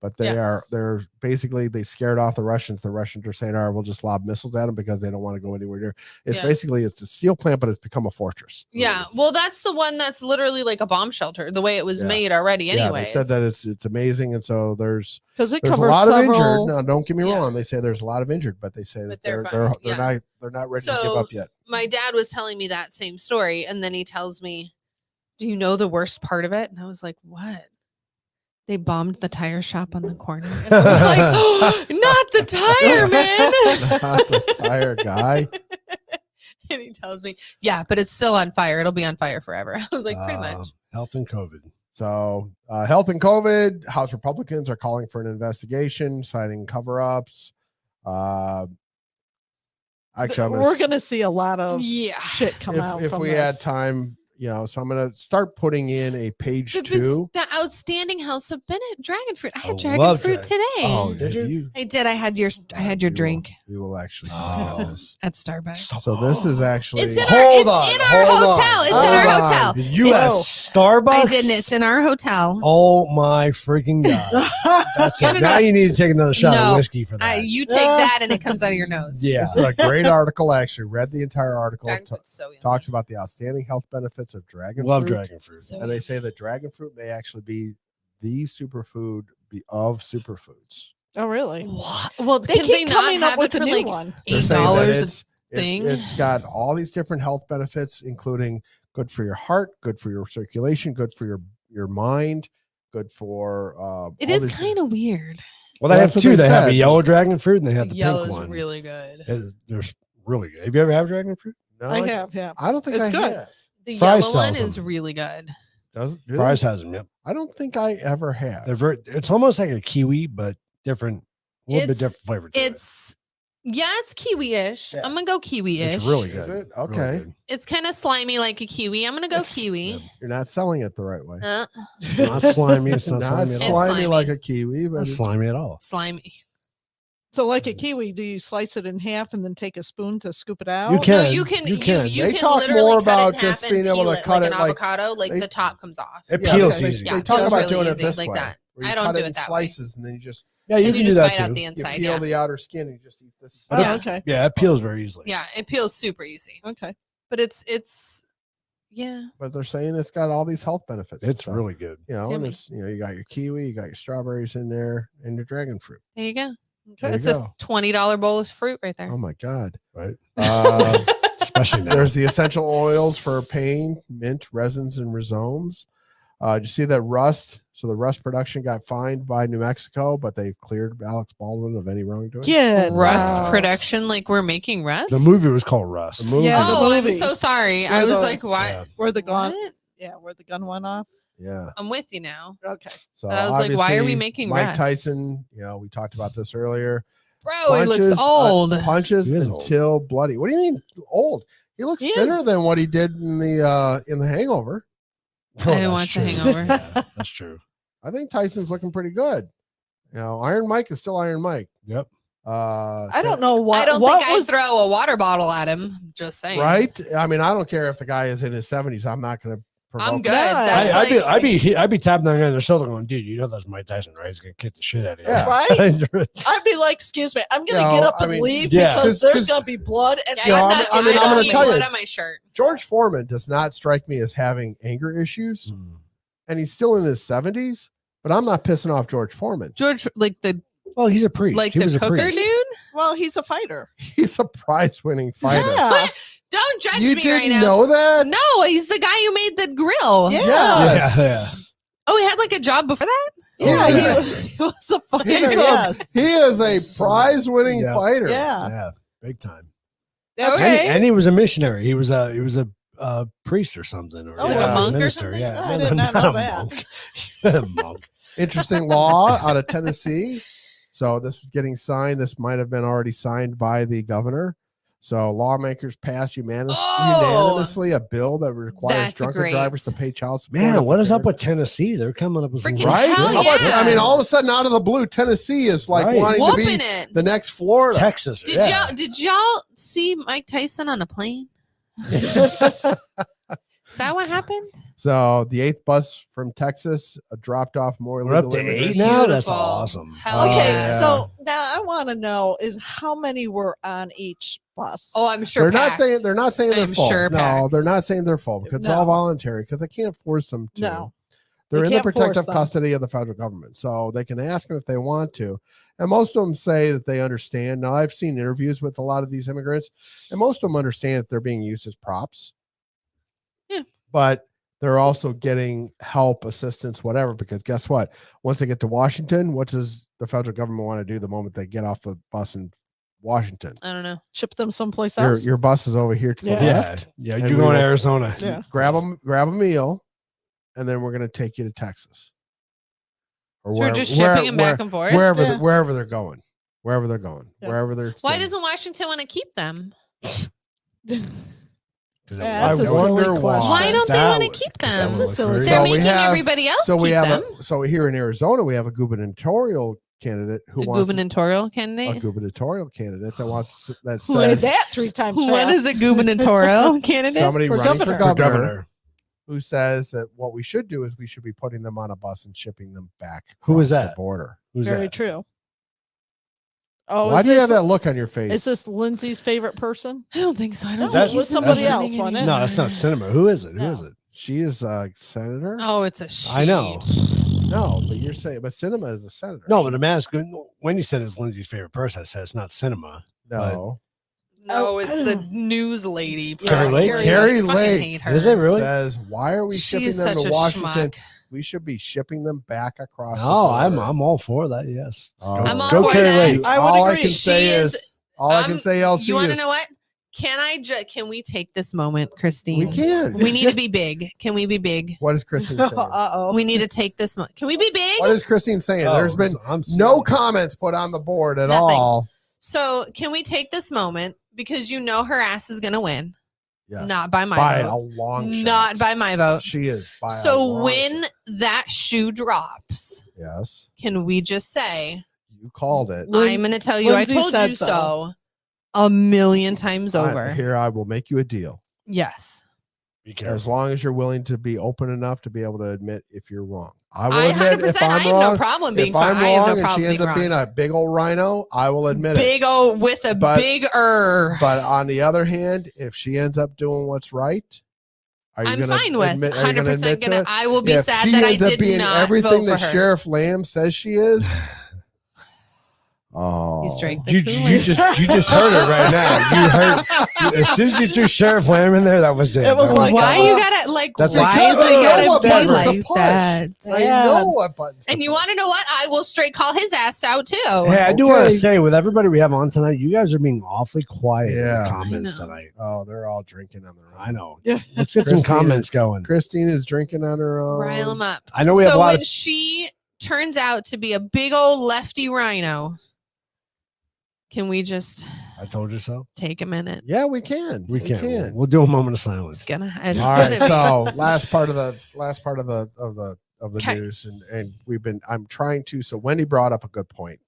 but they're basically, they scared off the Russians. The Russians are saying, all right, we'll just lob missiles at them because they don't want to go anywhere near. It's basically, it's a steel plant, but it's become a fortress. Yeah. Well, that's the one that's literally like a bomb shelter, the way it was made already. Anyway, they said that it's amazing. And so there's a lot of injured. Now, don't get me wrong. They say there's a lot of injured, but they say that they're not ready to give up yet. My dad was telling me that same story. And then he tells me, do you know the worst part of it? And I was like, what? They bombed the tire shop on the corner. And I was like, oh, not the tire man. Not the tire guy. And he tells me, yeah, but it's still on fire. It'll be on fire forever. I was like, pretty much. Health and COVID. So health and COVID, House Republicans are calling for an investigation, citing cover-ups. Actually, we're going to see a lot of shit come out. If we had time, so I'm going to start putting in a page 2. The outstanding House of Bennett dragon fruit. I had dragon fruit today. Oh, did you? I did. I had your drink. We will actually this at Starbucks. So this is actually it's in our hotel. It's in our hotel. You at Starbucks? I didn't. It's in our hotel. Oh my freaking God. That's it. Now you need to take another shot of whiskey for that. You take that and it comes out of your nose. Yeah. This is a great article. I actually read the entire article. Talks about the outstanding health benefits of dragon fruit. Love dragon fruit. And they say that dragon fruit may actually be the superfood of superfoods. Oh, really? What? Well, they keep coming up with a new one. $8 thing. It's got all these different health benefits, including good for your heart, good for your circulation, good for your mind, good for. It is kind of weird. Well, they have two. They have a yellow dragon fruit and they have the yellow pink one. Yellow's really good. They're really good. Have you ever had dragon fruit? No, I have. Yeah, I don't think it's good. Have. The Fry's yellow one is really good. Does it? Really? Fry's has them. Yep. I don't think I ever have. They're it's almost like a kiwi, but different, a little bit different flavor. It's kiwi-ish. Yeah. I'm gonna go kiwi-ish. It's really good. Is it? Okay. Really good. It's kind of slimy like a kiwi. I'm gonna go kiwi. You're not selling it the right way. Not slimy. It's not slimy like a kiwi, but it's slimy at all. Slimy. So, like a kiwi, do you slice it in half and then take a spoon to scoop it out? You can. No, you can. They talk more about just being able to cut it like an avocado, like the top comes off. It peels easy. They talk about doing it this like way. that. I don't do it that slices, and then you just you can do that too. Out the inside, you peel the outer skin and you just eat this. Oh, okay. Yeah, it peels very easily. Yeah, it peels super easy. Okay, but it's But they're saying it's got all these health benefits. It's really good. And it's you got your kiwi, you got your strawberries in there, and your dragon fruit. There you go. Okay. It's a $20 bowl of fruit right there. Oh my God! Right. Especially now. There's the essential oils for pain, mint, resins, and rhizomes. Did you see that rust? So the rust production got fined by New Mexico, but they cleared Alex Baldwin of any wrongdoing. Yeah, rust production, like we're making rust. The movie was called Rust. I'm so sorry. I was like, why? Yeah. Where the gun? Yeah, where the gun went off. Yeah, I'm with you now. Okay. So but I was like, why are we making Mike rust? Tyson? We talked about this earlier. Bro, he looks old. Punches until bloody. What do you mean old? He looks thinner than what he did in the Hangover. I didn't watch The Hangover. Yeah, that's true. I think Tyson's looking pretty good. Iron Mike is still Iron Mike. Yep. I don't know what. I don't think I'd throw a water bottle at him. Just saying. Right? I mean, I don't care if the guy is in his 70s. I'm not going to. I'm good. I'd be tapping that guy on the shoulder going, dude, you know that's Mike Tyson, right? He's gonna kick the shit out of you. Yeah. Right? I'd be like, excuse me, I'm gonna get up and leave because there's gonna be blood and I'm gonna tell you, blood on my shirt. George Foreman does not strike me as having anger issues, and he's still in his 70s. But I'm not pissing off George Foreman. George, well, he's a priest. Like he the was cooker a priest. Dude. Well, he's a fighter. He's a prize-winning fighter. Yeah. Don't judge you me didn't right now. know that? No, he's the guy who made the grill. Yeah. Yes. Yeah. Oh, he had like a job before that? Yeah. He was a fighter. He is a prize-winning fighter. Yeah. Big time. Okay. And he was a missionary. He was a priest or something. Or like a monk minister. or something? Yeah. I did not know that. A monk. Interesting law out of Tennessee. So this was getting signed. This might have been already signed by the governor. So lawmakers passed unanimously a bill that requires drunken drivers to pay child support. Man, what is up with Tennessee? They're coming up with some right. Yeah. I mean, all of a sudden, out of the blue, Tennessee is like wanting to be the next Florida, Texas. Did y'all see Mike Tyson on a plane? Is that what happened? So the 8th bus from Texas dropped off more We're up illegal to 8 immigrants. now. That's Beautiful. awesome. Hell Okay, yes. so now I want to know is how many were on each bus? Oh, I'm sure They're packed. not saying they're I'm full. sure No, packed. they're not saying they're full because it's all No. voluntary because they can't force them to. No. They're They in the can't force protective them. custody of the federal government. So they can ask them if they want to. And most of them say that they understand. Now, I've seen interviews with a lot of these immigrants, and most of them understand that they're being used as props. Yeah. But they're also getting help, assistance, whatever, because guess what? Once they get to Washington, what does the federal government want to do the moment they get off the bus in Washington? I don't know. Ship them someplace else. Your bus is over here to the Yeah. left. Yeah, And you're we going to will- Arizona. Yeah. Grab a meal, and then we're going to take you to Texas. Or So we're just shipping them back and forth? wherever Yeah. wherever they're going, wherever they're going, Yeah. wherever they're. Why staying. doesn't Washington want to keep them? That's a I wonder silly why. question. Why don't they That want to would- keep that them? That's would a look silly great. They're So we making have- everybody else So we keep have them. so here in Arizona we have a gubernatorial candidate who The wants gubernatorial a candidate. gubernatorial candidate that wants that Say says that 3 times fast. What is a gubernatorial candidate? somebody For running for governor. governor who says that what we should do is we should be putting them on a bus and shipping them back. Who is across the that? border? Who's Very that? true. Oh, Why is do you this, have that look on your face? is this Lindsay's favorite person? I don't think so. I don't No, think That it was he's somebody running else, wasn't it? No, that's not cinema. Who is it? Who No. is it? She is a senator. Oh, it's a she. I know. No, but you're saying, but Cinema is a senator. No, but I'm asking. When you said it's Lindsay's favorite person, I said it's not cinema. no. No, it's the news lady. Carrie Lake? Carrie Fucking Lake. hate her. Is it really? Says, why are we shipping She's them such to a Washington? schmuck. We should be shipping them back across. the No, I'm border. all for that. Yes. Oh. I'm all Go for Carrie that. Lake. I would all I agree. can say She is, is- all I can say, LC, You want to is know what? Can we take this moment, Christine? we can. We need to be big. Can we be big? What is Christine saying? Uh-oh. We need to take this moment. Can we be big? What is Christine saying? Oh, There's been I'm no serious. comments put on the board at Nothing. all. So can we take this moment because you know her ass is gonna win? Yes. Not by my by a vote. long shot. Not by my vote. She is by a So long when shot. that shoe drops, Yes, can we just say, you called it. I'm gonna tell you Lindsay I told said you so. so a million times over. Here, I will make you a deal. Yes. Be As careful. long as you're willing to be open enough to be able to admit if you're wrong. I will I admit if 100% I I'm have wrong. no problem being If I'm fine. I have wrong no and problem she ends being up wrong. being a big old rhino, I will admit it. Big O with a But- big er. But on the other hand, if she ends up doing what's right, are you I'm gonna fine with admit, are you gonna 100% admit to gonna. it? I will be If sad she that I ends up did being not everything vote that for her. Sheriff Lamb says she is. Oh, He's drank the You Kool-Aid. just heard it right now. You heard as soon as you threw Sheriff Lamb in there, that was it. It was That like, Why uh, you gotta like? That's why because is I it know gotta what be buttons to like push. that? I Yeah. know what buttons. to And you push. want to know what? I will straight call his ass out too. Hey, I do want Okay. to say, with everybody we have on tonight, you guys are being awfully quiet in Yeah. the comments I know. tonight. Oh, they're all drinking on their own. I know. Yeah. Let's get some Christine comments going. Christine is drinking on her own. Rile him up. I know we have so a lot when of- she turns out to be a big old lefty rhino, can we just I told you so. take a minute? Yeah, we can. We can. We'll do a moment of silence. It's gonna. It's All right. gonna be- So last part of the Okay. news, and I'm trying to. So Wendy brought up a good point.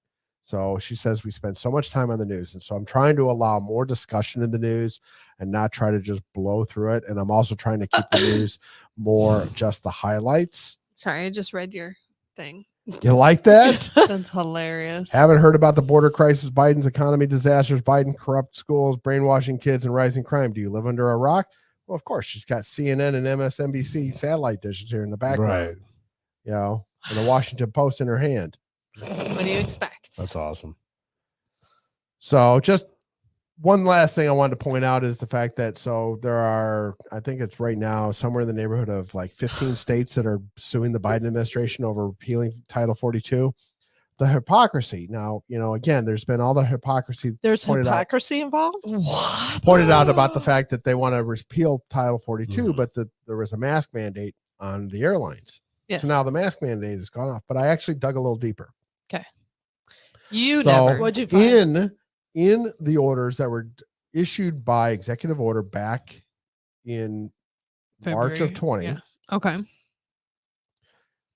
So she says we spend so much time on the news, and so I'm trying to allow more discussion in the news and not try to just blow through it. And I'm also trying to keep the news more just the highlights. Sorry, I just read your thing. You like that? That's hilarious. Haven't heard about the border crisis, Biden's economy disasters, Biden corrupt schools, brainwashing kids, and rising crime. Do you live under a rock? Well, of course. She's got CNN and MSNBC satellite dishes here in the background. Right. You know, and the Washington Post in her hand. What do you expect? That's awesome. So just one last thing I wanted to point out is the fact that so there are, I think it's right now somewhere in the neighborhood of like 15 states that are suing the Biden administration over repealing Title 42. The hypocrisy. Now, you know, again, there's been all the hypocrisy There's pointed out. hypocrisy involved. What? Pointed out about the fact that they want to repeal Title 42, Mhm. but that there was a mask mandate on the airlines. Yes. So now the mask mandate has gone off. But I actually dug a little deeper. You So- never. What'd you find? In the orders that were issued by executive order back in March of February, 20, yeah. Okay.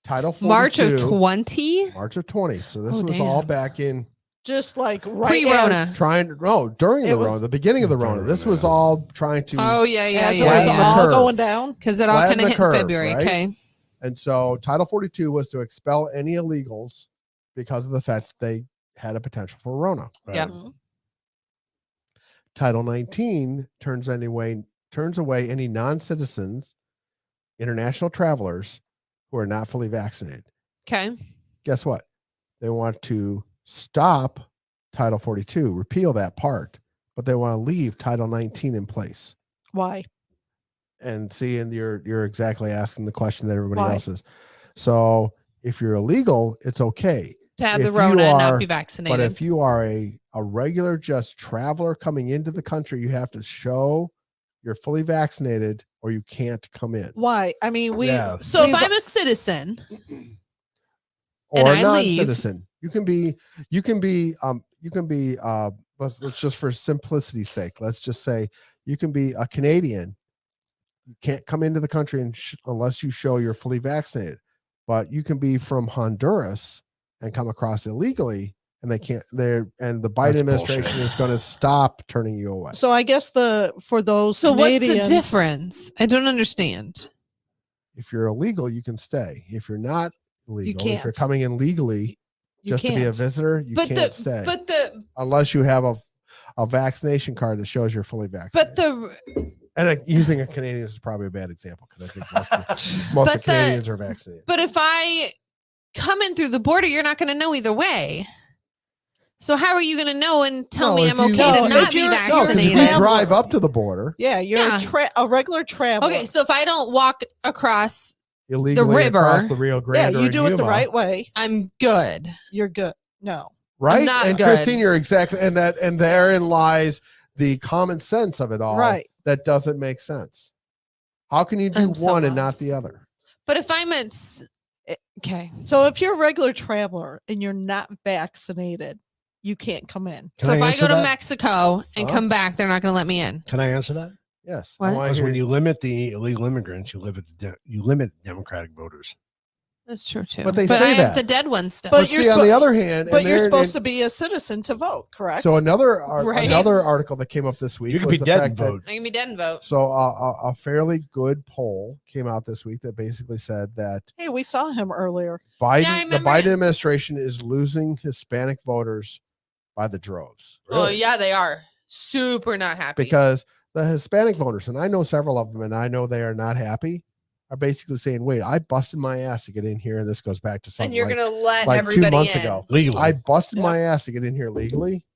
Title 42, March of 20. March of 20. So this Oh, was all damn. back in just like Pre-Rona. as during the Rona, the beginning of the Rona. This was all trying to. Oh yeah, as it was all going down. Because it all Flatten kind of the hit curve, in February. right? Okay. And so Title 42 was to expel any illegals because of the fact that they had a potential for Rona. Right. Yep. Title 19 turns away any non-citizens, international travelers who are not fully vaccinated. Okay. Guess what? They want to stop Title 42, repeal that part, but they want to leave Title 19 in place. Why? And you're exactly asking the question that everybody Why? else is. So if you're illegal, it's okay To have If the Rona you and not are- be vaccinated. But if you are a regular just traveler coming into the country, you have to show you're fully vaccinated or you can't come in. Why? I mean, so if I'm a citizen Or and a I non-citizen. You can be let's just for simplicity's sake, let's just say you can be a Canadian. You can't come into the country unless you show you're fully vaccinated. But you can be from Honduras and come across illegally, and the Biden administration is going to stop turning you away. So I guess for those So Canadians, what's the difference? I don't understand. If you're illegal, you can stay. If you're not illegal, if you're can't. coming in legally just to be a can't. visitor, you can't stay. Unless you have a vaccination card that shows you're fully vaccinated. Using a Canadian is probably a bad example because I think most of Canadians are vaccinated. But if I come in through the border, you're not going to know either way. So how are you going to know and tell me I'm okay to not be vaccinated? If you drive up to the border, you're a regular traveler. Okay, so if I don't walk across illegally the river, across the Rio Grande, you do it the right way. I'm good. You're good. No, right? Not and good. Christine, you're exactly, and therein lies the common sense of it all. Right. That doesn't make sense. How can you do one and not the other? But if I'm okay, so if you're a regular traveler and you're not vaccinated, you can't come in. So if I go to Mexico and come back, they're not going to let me in. Can I answer that? Yes. Because when you limit the illegal immigrants, you limit Democratic voters. That's true too. But I that. have the dead ones still. But see, on the other hand, you're supposed to be a citizen to vote, correct? So another article that came up this week. You can be dead and vote. I can be dead and vote. So a fairly good poll came out this week that basically said that. Hey, we saw him earlier. The Biden administration is losing Hispanic voters by the droves. Really? Oh yeah, they are super not happy because the Hispanic voters, and I know several of them, and I know they are not happy. Are basically saying, "Wait, I busted my ass to get in here," and this goes back to something. And you're gonna let like everybody 2 months in. ago. Legally. I busted my ass to get in here legally,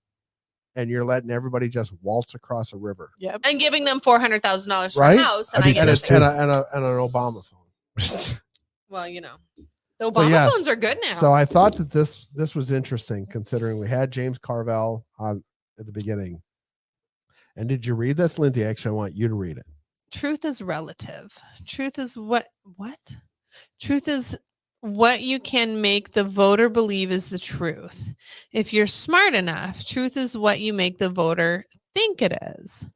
and you're letting everybody just waltz across a river. Yep. And giving them $400,000 for Right? a house, and I get it. And an Obama phone. Well, the Obama phones are good now. So I thought that this was interesting, considering we had James Carville on at the beginning. And did you read this, Lindsay? Actually, I want you to read it. Truth is relative. Truth is what? Truth is what you can make the voter believe is the truth. If you're smart enough, truth is what you make the voter think it is.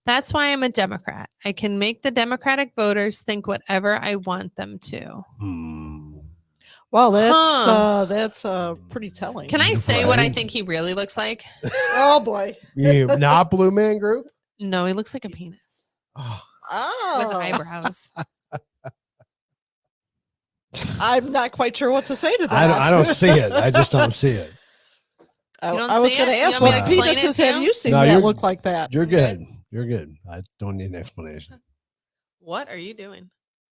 That's why I'm a Democrat. I can make the Democratic voters think whatever I want them to. Well, that's pretty telling. Can I say what I think he really looks like? Oh boy. You not Blue Man Group? No, he looks like a penis. With eyebrows. I'm not quite sure what to say to that. I don't see it. I just don't see it. I was going to ask, what penises have you seen that look like that? You're good. You're good. I don't need an explanation. What are you doing?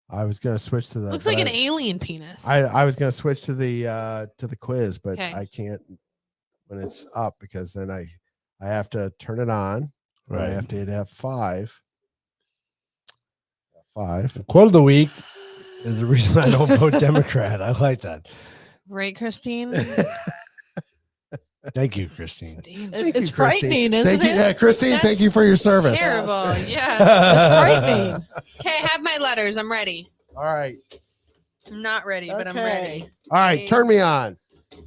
I was going to switch to the. Looks like an alien penis. I was going to switch to the quiz, but Okay. I can't when it's up because then I have to turn it on. Right. I have to hit F5. The quote of the week is the reason I don't vote Democrat. I like that. Right, Christine? Thank you, Christine. It's frightening, isn't it? Yeah, Christine, thank you for your service. Terrible. Yes. It's frightening. Okay, I have my letters. I'm ready. All right. I'm not ready, but I'm ready. All right, turn me on.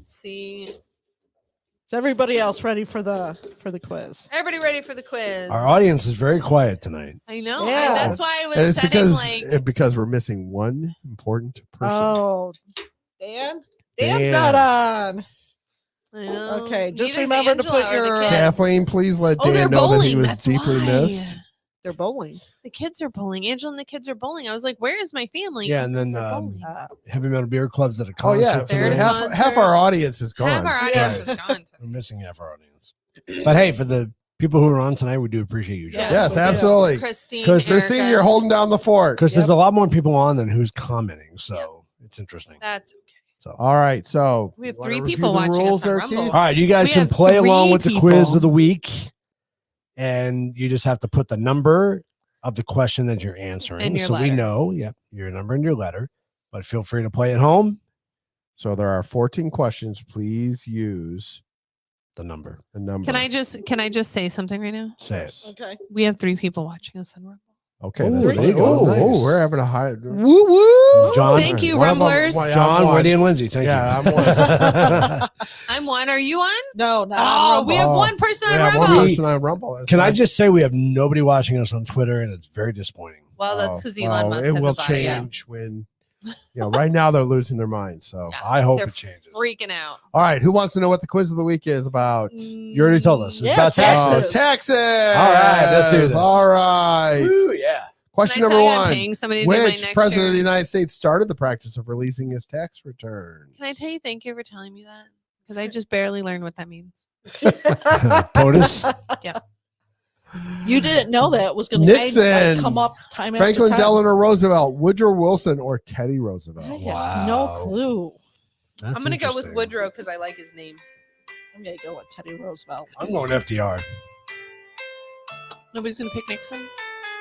See. Is everybody else ready for the quiz? Everybody ready for the quiz? Our audience is very quiet tonight. I know. Yeah. And that's why I And was setting because we're missing one important person. Oh, Dan's not on. I know. Okay, just Neither's remember to Angela put or the your kids. Kathleen, please let Oh, they're Dan know that he bowling. was That's deeply why. missed. They're bowling. The kids are bowling. Angela and the kids are bowling. I was like, where is my family? Yeah, and Because then they're bowling. Heavy Metal Beer Club's at a Oh concert. yeah, They're at a tonight. half our audience is gone. Half our audience Right. is gone. We're missing half our audience. But hey, for the people who are on tonight, we do appreciate you. Yes. Yes, we do. absolutely. Christine, Christine, Erica. you're holding down the fort. Because there's a lot more people on than who's commenting, so it's interesting. That's okay. So All right, so We have wanna 3 review people the watching rules us on there, Rumble. Keith? all right, you guys We can have play along 3 with the quiz people. of the week, and you just have to put the number of the question that you're answering, And your so we letter. know, your number and your letter. But feel free to play at home. So there are 14 questions. Please use The number. the number. Can I just say something right now? Say it. Okay. We have 3 people watching us on Rumble. Okay, Ooh, that's there you fine. go. Oh, Nice. we're having a high. Woo woo! John- Thank you, One of them- Rumblers. well, yeah, John, I'm one. Wendy, and Lindsay. Thank Yeah, you. I'm one. Are you on? No, not on Oh, Rumble. we have Oh, one person on Yeah, one Rumble. person on Rumble. That's Can I fine. just say we have nobody watching us on Twitter, and it's very disappointing. Well, that's Oh, because Elon well, Musk it has will a body. change when, right now they're losing their minds. So, Yeah. I hope They're it changes. freaking out. all right, who wants to know what the quiz of the week is about? You already told us. It's Yeah, about taxes. taxes. Taxes. All right, let's do this. All right. Woo, yeah. Question Can I number tell you I'm one. paying somebody to do my Which next president year? of the United States started the practice of releasing his tax returns? Can I tell you thank you for telling me that? Because I just barely learned what that means. POTUS. You didn't know that was going Nixon, to come up time Franklin after time. Delano Roosevelt, Woodrow Wilson, or Teddy I Roosevelt? have Wow. no clue. That's I'm gonna go with interesting. Woodrow because I like his name. I'm going to go with Teddy Roosevelt. I'm going FDR. Nobody's gonna pick Nixon.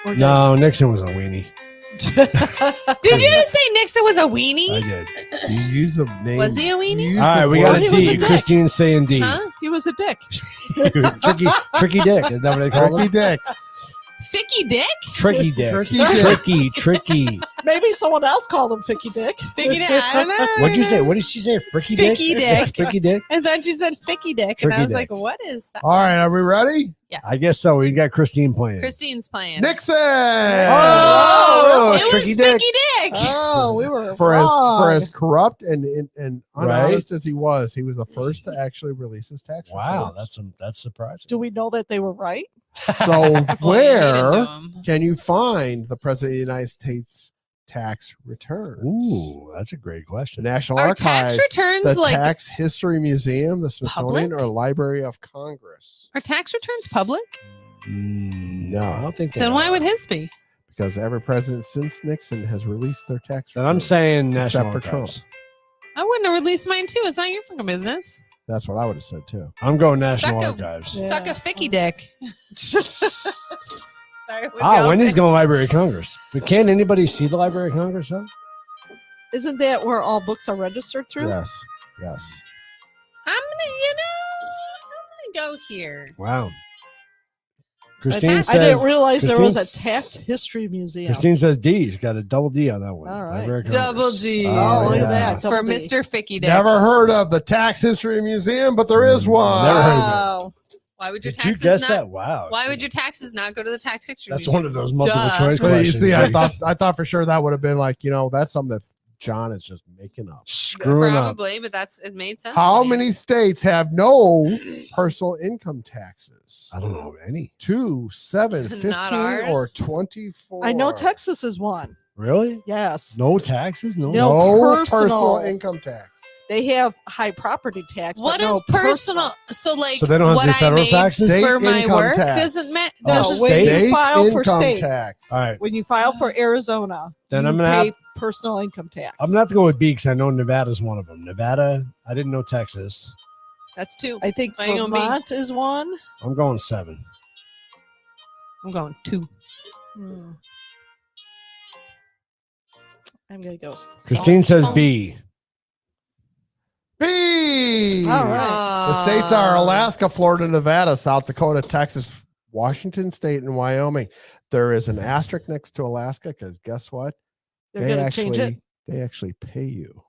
Or No, Nixon was a weenie. Did you just say Nixon was a weenie? I did. You use the name. Was he a weenie? you use All right, the we word- got he a was a D. dick. Christine's saying D. Huh? He was a dick. tricky dick. Is that what they call Tricky it? Dick. Ficky Dick? Tricky dick. Tricky dick. Tricky. Maybe someone else called him Ficky Dick. Ficky Dick. I don't know. What'd you say? What did she say? Fricky dick? Ficky dick. Fricky dick? And then she said Ficky Dick, and I Tricky was dick. like, "What is that?" All right, are we ready? Yes. I guess so. We got Christine playing. Christine's playing. Nixon. Oh, it was Tricky Ficky dick. Dick. Oh, we were For wrong. as corrupt and Right. honest as he was the first to actually release his tax Wow, returns. that's surprising. Do we know that they were right? So Well, yeah, he didn't where know him. can you find the president of the United States tax returns? Ooh, that's a great The question. National Are tax Archives, returns the like Tax History Museum, the Smithsonian, public? or Library of Congress? are tax returns public? No. I don't think they Then why are. would his be? Because every president since Nixon has released their tax Then returns. I'm saying Except National for Trump. Archives. I wouldn't have released mine too. It's not your fucking business. That's what I would have said too. I'm going National Suck a- Archives. Yeah. Suck a Ficky Dick. Sorry, we're Wendy's joking. going Library of Congress. But can't anybody see the Library of Congress, though? Isn't that where all books are registered through? Yes. Yes. I'm gonna go here. Wow. I, Christine I says, didn't realize there was a Christine's- tax history museum. Christine says D. She's got a double D on that one. All right. Library of Double Congress. D. Oh, look yeah. at that. For double D. Mr. Ficky Dick. Never heard of the Tax History Museum, but there is one. Never heard of it. Wow. Why would your Did you taxes guess not? that? Wow. Why would your taxes not go to the tax history? That's museum? one of those multiple Duh. choice But you questions. see, I thought for sure that would have been like, that's something that John is just making up. Screwing up. Probably, but it made sense. How to me. many states have no personal income taxes? I don't know any. 2, 7, 15, Not or ours. 24? I know Texas is one. Really? Yes. No taxes? No. No. personal personal. income tax. They have high property tax. What but is no personal? So like, So they don't have what to pay I federal make taxes? State for my income work tax. doesn't matter. Oh, No, state when you State file for income state, tax. All right. when you file for Arizona, Then you I'm gonna pay have- personal income tax. I'm going to have to go with B because I know Nevada's one of them. Nevada, I didn't know Texas. That's 2. I think Why you gonna be- Vermont is one. I'm going 7. I'm going 2. Hmm. I'm gonna go. Christine says Oh. B. B. All right. The states are Alaska, Florida, Nevada, South Dakota, Texas, Washington State, and Wyoming. There is an asterisk next to Alaska because guess what? They're gonna change it. They actually pay you.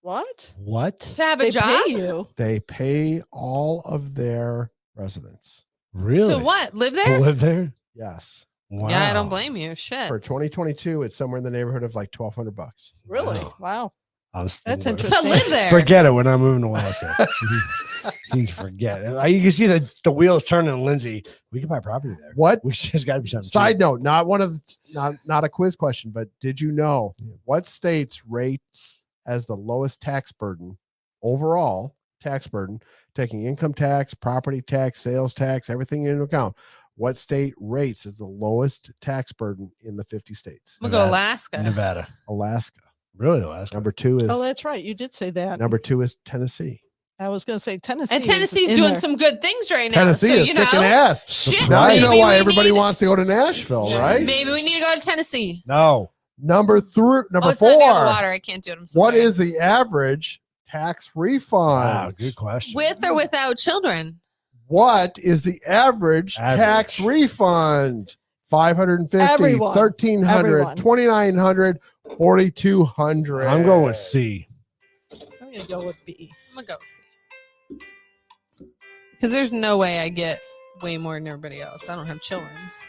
What? What? To have a They job. pay you. They pay all of their residents. Really? To what? Live To there? live there? Yes. Wow. Yeah, I don't blame you. Shit. For 2022, it's somewhere in the neighborhood of like $1,200. Really? Wow. Wow. I was That's thinking- To interesting. live there. Forget it when I'm moving to Alaska. You forget. You can see the wheels turning in Lindsay. We can buy property there. What? We just got to be something. Side note, not a quiz question, but did you know what states rates as the lowest tax burden overall tax burden, taking income tax, property tax, sales tax, everything into account? What state rates as the lowest tax burden in the 50 states? I'm gonna go Alaska. Alaska. Really, Alaska. Number 2 is. Oh, that's right. You did say that. Number 2 is Tennessee. I was going to say Tennessee. And Tennessee's doing some good things right now. Tennessee is kicking ass. Shit, now you know why everybody wants to go to Nashville, right? Maybe we need to go to Tennessee. No. Number 4. It's not near the water. I can't do it. I'm so what sorry. is the average tax refund? Wow, good question. With or without children? What is the average tax refund? 550, Everyone. 1,300, 2,900, 4,200. I'm going with C. I'm going to go with B. I'm going to go C. Because there's no way I get way more than everybody else. I don't have children's.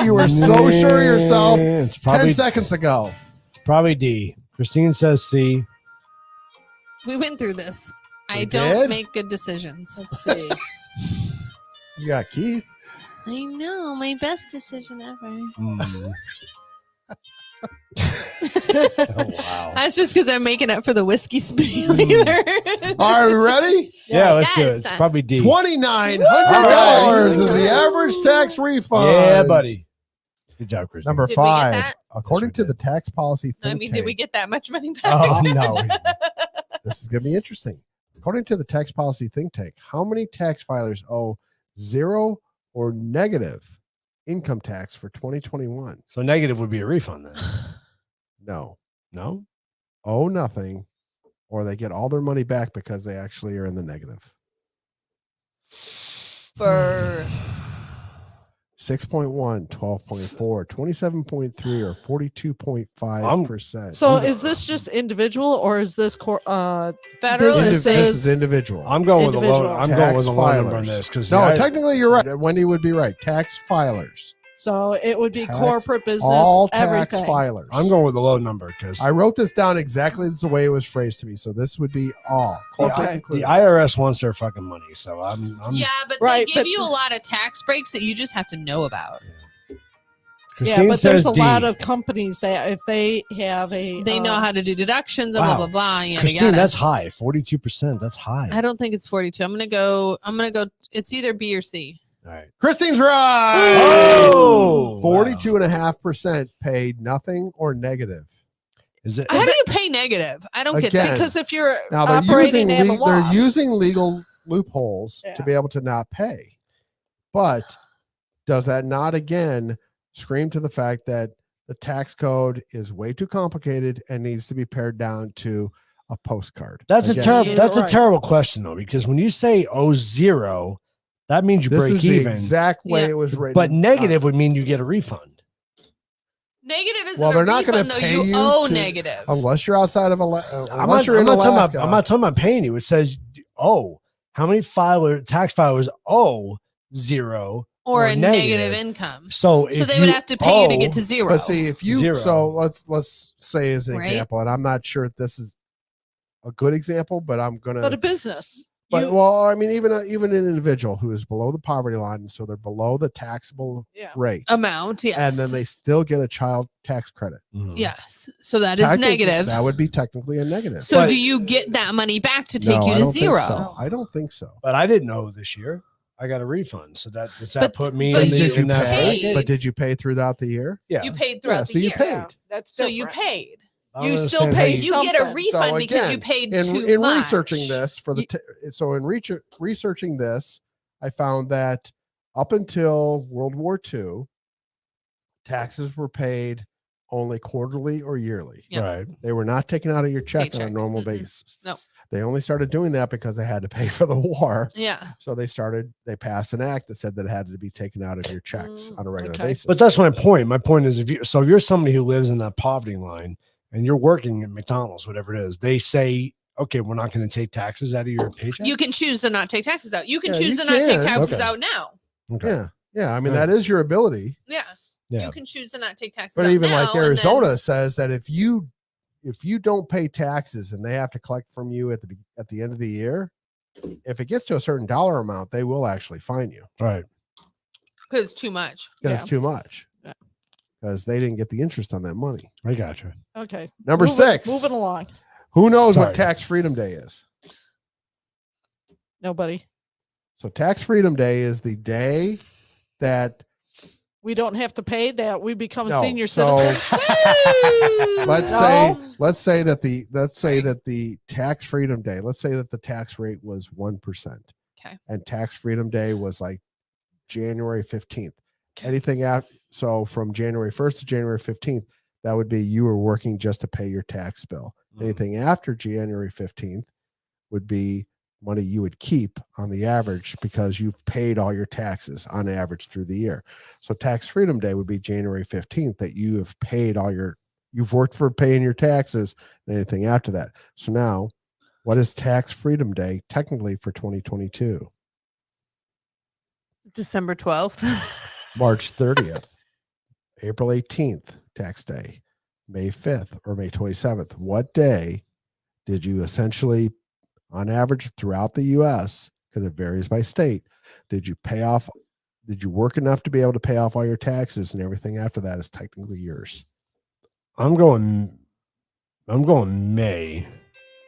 You were so sure of yourself It's probably, 10 seconds ago. It's probably D. Christine says C. We went through this. I We don't did? make good decisions. Let's see. You got Keith. I know. My best decision ever. Mm. Oh, wow. That's just because I'm making up for the whiskey spiel either. Are we ready? Yeah, let's do it. Yes. It's probably D. $2,900 is the average tax refund. Yeah, buddy. Good job, Christine. Number Did we get 5, that? according Yes, we to the tax policy I think mean, tank, did we get that much money back? Oh, no. this is going to be interesting. According to the tax policy think tank, how many tax filers owe 0 or negative income tax for 2021? So negative would be a refund then. No. No? Owe nothing, or they get all their money back because they actually are in the negative. For 6.1, 12.4, 27.3, or 42.5%. So is this just individual or is this federal? businesses? This is individual. I'm going with a low. Individual. I'm going with a low number on this because No, technically you're right. Wendy would be right. Tax filers. So it would be Tax- corporate business, All tax everything. filers. I'm going with a low number because I wrote this down exactly the way it was phrased to me. So this would be all. Corporate Okay. included. the IRS wants their fucking money. So I'm Yeah, but Right, they give but- you a lot of tax breaks that you just have to know about. Christine Yeah, but there's says a D. lot of companies that if they have a They know how to do deductions and Wow. blah blah blah. Yada, Christine, yada. that's high. 42%. That's high. I don't think it's 42. I'm gonna go. It's either B or C. All right. Christine's right. Oh, 42.5% paid nothing or negative. Is it? How do you pay negative? I don't get Again, that. because if you're Now they're operating at a they're loss, using legal loopholes to Yeah. be able to not pay. But does that not again scream to the fact that the tax code is way too complicated and needs to be pared down to a postcard? That's Again, a terrible. You're That's a right. terrible question though, because when you say zero, that means you This break is the even. exact way Yeah. it was written. But negative would mean you get a refund. Negative isn't Well, they're a not gonna refund, though. pay You you owe to- negative. unless you're outside of I'm not talking about paying you. It says, oh, how many tax filers owe zero or a negative income. So So they would have to pay you to get to zero. But see, if you Zero. so let's say as an Right? example, and I'm not sure if this is a good example, but I'm gonna. but a business. But You- well, I mean, even an individual who is below the poverty line, and so they're below the taxable yeah. rate, Amount, yes. and then they still get a child tax credit. Mhm. yes. So that is Technically, negative. That would be technically a negative. So But- do you get that money back to take No, you I to don't think zero? so. I don't think so. But I didn't know this year. I got a refund. So that does that But- put me but in, the, Did you in that pay? bracket? But did you pay throughout the year? Yeah. You paid throughout Yeah, the so you year. paid. Yeah, that's So you different. paid. I don't You still understand how pay you- You get a something. refund So because you again, paid in too much. researching this for the researching this, I found that up until World War II, taxes were paid only quarterly or yearly. Yep. Right. They were not taken out of your check on a Paycheck. normal Mm-mm. basis. No. They only started doing that because they had to pay for the war. Yeah. So they passed an act that said that it had to be taken out of your checks on a regular okay. basis. But that's my point. My point is if you're somebody who lives in that poverty line and you're working at McDonald's, whatever it is, they say, okay, we're not going to take taxes out of your paycheck. You can choose to not take taxes out. You can Yeah, choose you to not take can. taxes Okay. out now. Okay. yeah. Yeah. I mean, Yeah. that is your ability. Yeah. Yeah. You can choose to not take taxes But out even now, like and then- Arizona says that if you if you don't pay taxes and they have to collect from you at the end of the year, if it gets to a certain dollar amount, they will actually fine you. Right. Because it's too much. Because it's too much. Yeah. Because they didn't get the interest on that money. I got you. Okay. Number 6. Moving along. Who knows Sorry. what Tax Freedom Day is? Nobody. So Tax Freedom Day is the day that we don't have to pay that we become No, senior so- citizen. let's say that the Tax Freedom Day, let's say that the tax rate was 1%. Okay. And Tax Freedom Day was like January 15th. Anything out so from January 1st to January 15th, that would be you were working just to pay your tax bill. Anything after January 15th would be money you would keep on the average because you've paid all your taxes on average through the year. So Tax Freedom Day would be January 15th that you have paid you've worked for paying your taxes and anything after that. So now, what is Tax Freedom Day technically for 2022? December 12th. March 30th, April 18th, tax day, May 5th or May 27th. What day did you essentially, on average throughout the U.S., because it varies by state, did you work enough to be able to pay off all your taxes, and everything after that is technically yours? I'm going May.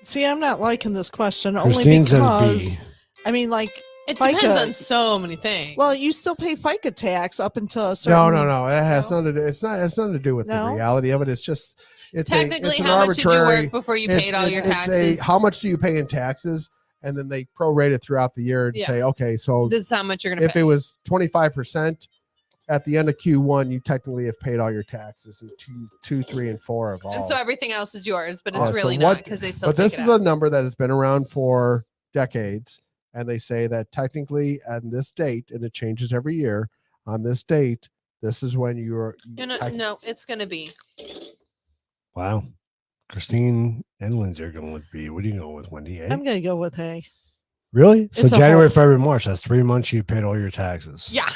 See, I'm not liking this question Christine only says because B. I mean, like, It FICA, depends on so many things. well, you still pay FICA tax up until a certain. No. It has nothing to do. It has nothing to do with the reality of it. It's just technically, it's an how much did you arbitrary. work before you paid all your It's taxes? how much do you pay in taxes, and then they prorate it throughout the year and say, okay, so This is how much you're going to if pay. it was 25% at the end of Q1, you technically have paid all your taxes in two, 3, and 4 of all. And so everything else is yours, but it's so really what- not because they still But take this it is out. a number that has been around for decades, and they say that technically on this date, and it changes every year, on this date, this is when No, it's going to be. Wow. Christine and Lindsay are going with B. What are you going with, Wendy? A? I'm going to go with A. Really? So It's a January, whole- February, March. That's 3 months you paid all your taxes. Yeah.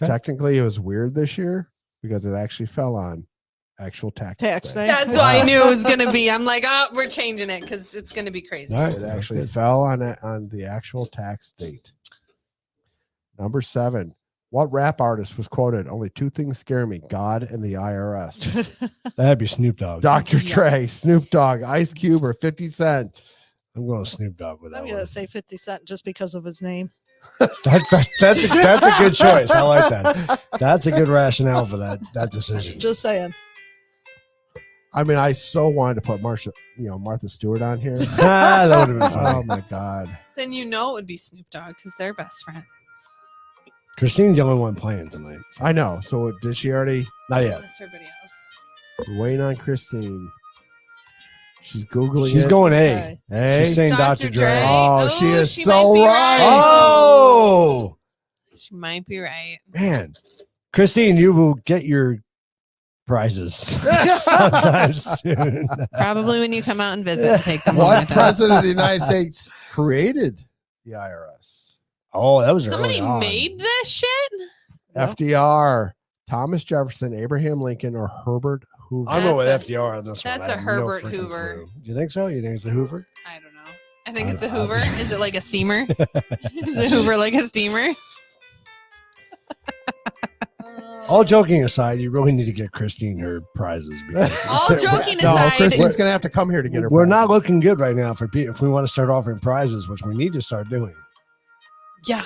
Okay. Technically, it was weird this year because it actually fell on actual tax Day. That's why I knew it was going to be. I'm like, oh, we're changing it because it's going to be crazy. All right. It actually fell on the actual tax date. Number 7. What rap artist was quoted? Only 2 things scare me: God and the IRS. That'd be Snoop Dogg. Dr. Dre, Snoop Dogg, Ice Cube, or 50 Cent. I'm going Snoop Dogg with that I'm one. going to say 50 Cent just because of his name. That's a good choice. I like that. That's a good rationale for that decision. Just saying. I mean, I so wanted to put Martha Stewart on here. That would have been funny. Oh my God. Then you know it would be Snoop Dogg because they're best friends. Christine's the only one playing tonight. I know. So did she already? Not yet. What's everybody else? We're waiting on Christine. She's Googling She's it. going A. Okay. Hey. She's saying Dr. Dr. Dre. Dre. Oh, she is she so might be right. Oh, She might be right. man. Christine, you will get your prizes sometime soon. Probably when you come out and visit, take them home What with us. president of the United States created the IRS? Oh, that was Somebody early on. made this shit? FDR, Thomas Jefferson, Abraham Lincoln, or Herbert Hoover? I'm going with That's FDR on this one. that's I a have no Herbert freaking Hoover. clue. Do you think so? You think it's a Hoover? I don't know. I think it's a I- Hoover. Is it like a steamer? Is a Hoover like a steamer? All joking aside, you really need to get Christine her prizes. Because All joking No, aside, Christine's going to have to come here to get her we're not prizes. looking good right now for if we want to start offering prizes, which we need to start doing. yeah,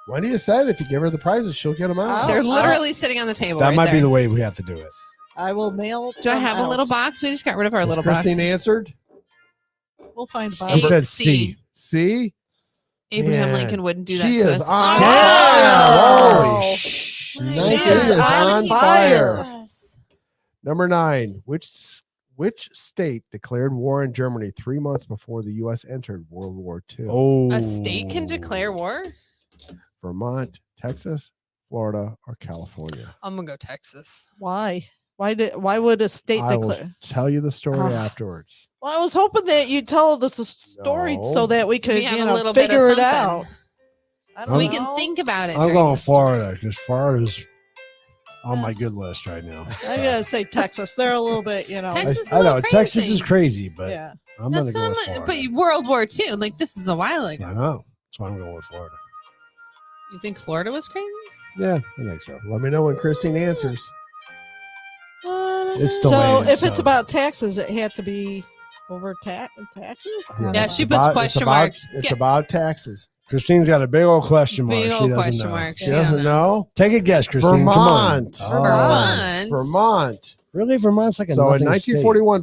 Wendy has said if you give her the prizes, she'll get them out. they're Oh, literally sitting on the table. That right might there. be the way we have to do it. I will mail. Do I them have a out. little box? We just got rid of our Has little Christine boxes. answered? We'll find She Bob. said C. See? Abraham Man, Lincoln wouldn't do that she to is us. on Damn! fire. Holy She shit. is on fire. Yes. Number 9. Which state declared war on Germany 3 months before the U.S. entered World War II? Oh, A state can declare war? Vermont, Texas, Florida, or California? I'm gonna go Texas. Why? Why would a state I will declare? tell you the story Ah. afterwards. Well, I was hoping that you'd tell us the story No. so that we could We have a little bit of figure it something. out. I So don't we know. can think about it. I'm during going the story. Florida because Florida's on my good list right now. I gotta say Texas. They're a little bit, you know. Texas is I a know little Texas crazy. is crazy, but Yeah. I'm gonna That's go what with I'm. Florida. But World War II, like this is a while ago. I know. That's why I'm going with Florida. You think Florida was crazy? Yeah, I think so. Let me know when Christine answers. It's So delayed. if it's about taxes, it had to be over taxes. I don't Yeah, know. she puts question marks. It's Yeah. about taxes. Christine's got a big old question mark. Big She old doesn't question know. mark. She doesn't know. Take a guess, Christine. Vermont. Come on. Vermont. Vermont. Really, Vermont's like a So in nothing 1941,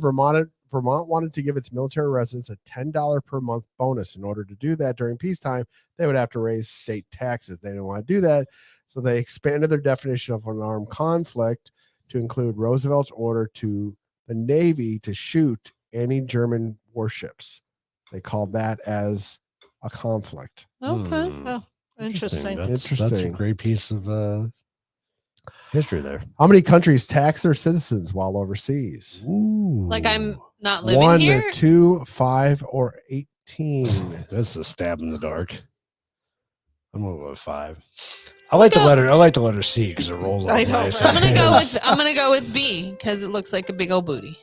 Vermont wanted to give its military residents a $10 per month bonus. In order to do that during peacetime, they would have to raise state taxes. They didn't want to do that, so they expanded their definition of an armed conflict to include Roosevelt's order to the Navy to shoot any German warships. They called that as a conflict. Okay. Oh, interesting. That's a Interesting. great piece of history there. How many countries tax their citizens while overseas? Ooh. Like I'm not living 1, here. 2, 5, or 18? That's a stab in the dark. I'm gonna go with 5. I like the letter C because it rolls off I know, nice. right? I'm gonna go with B because it looks like a big old booty.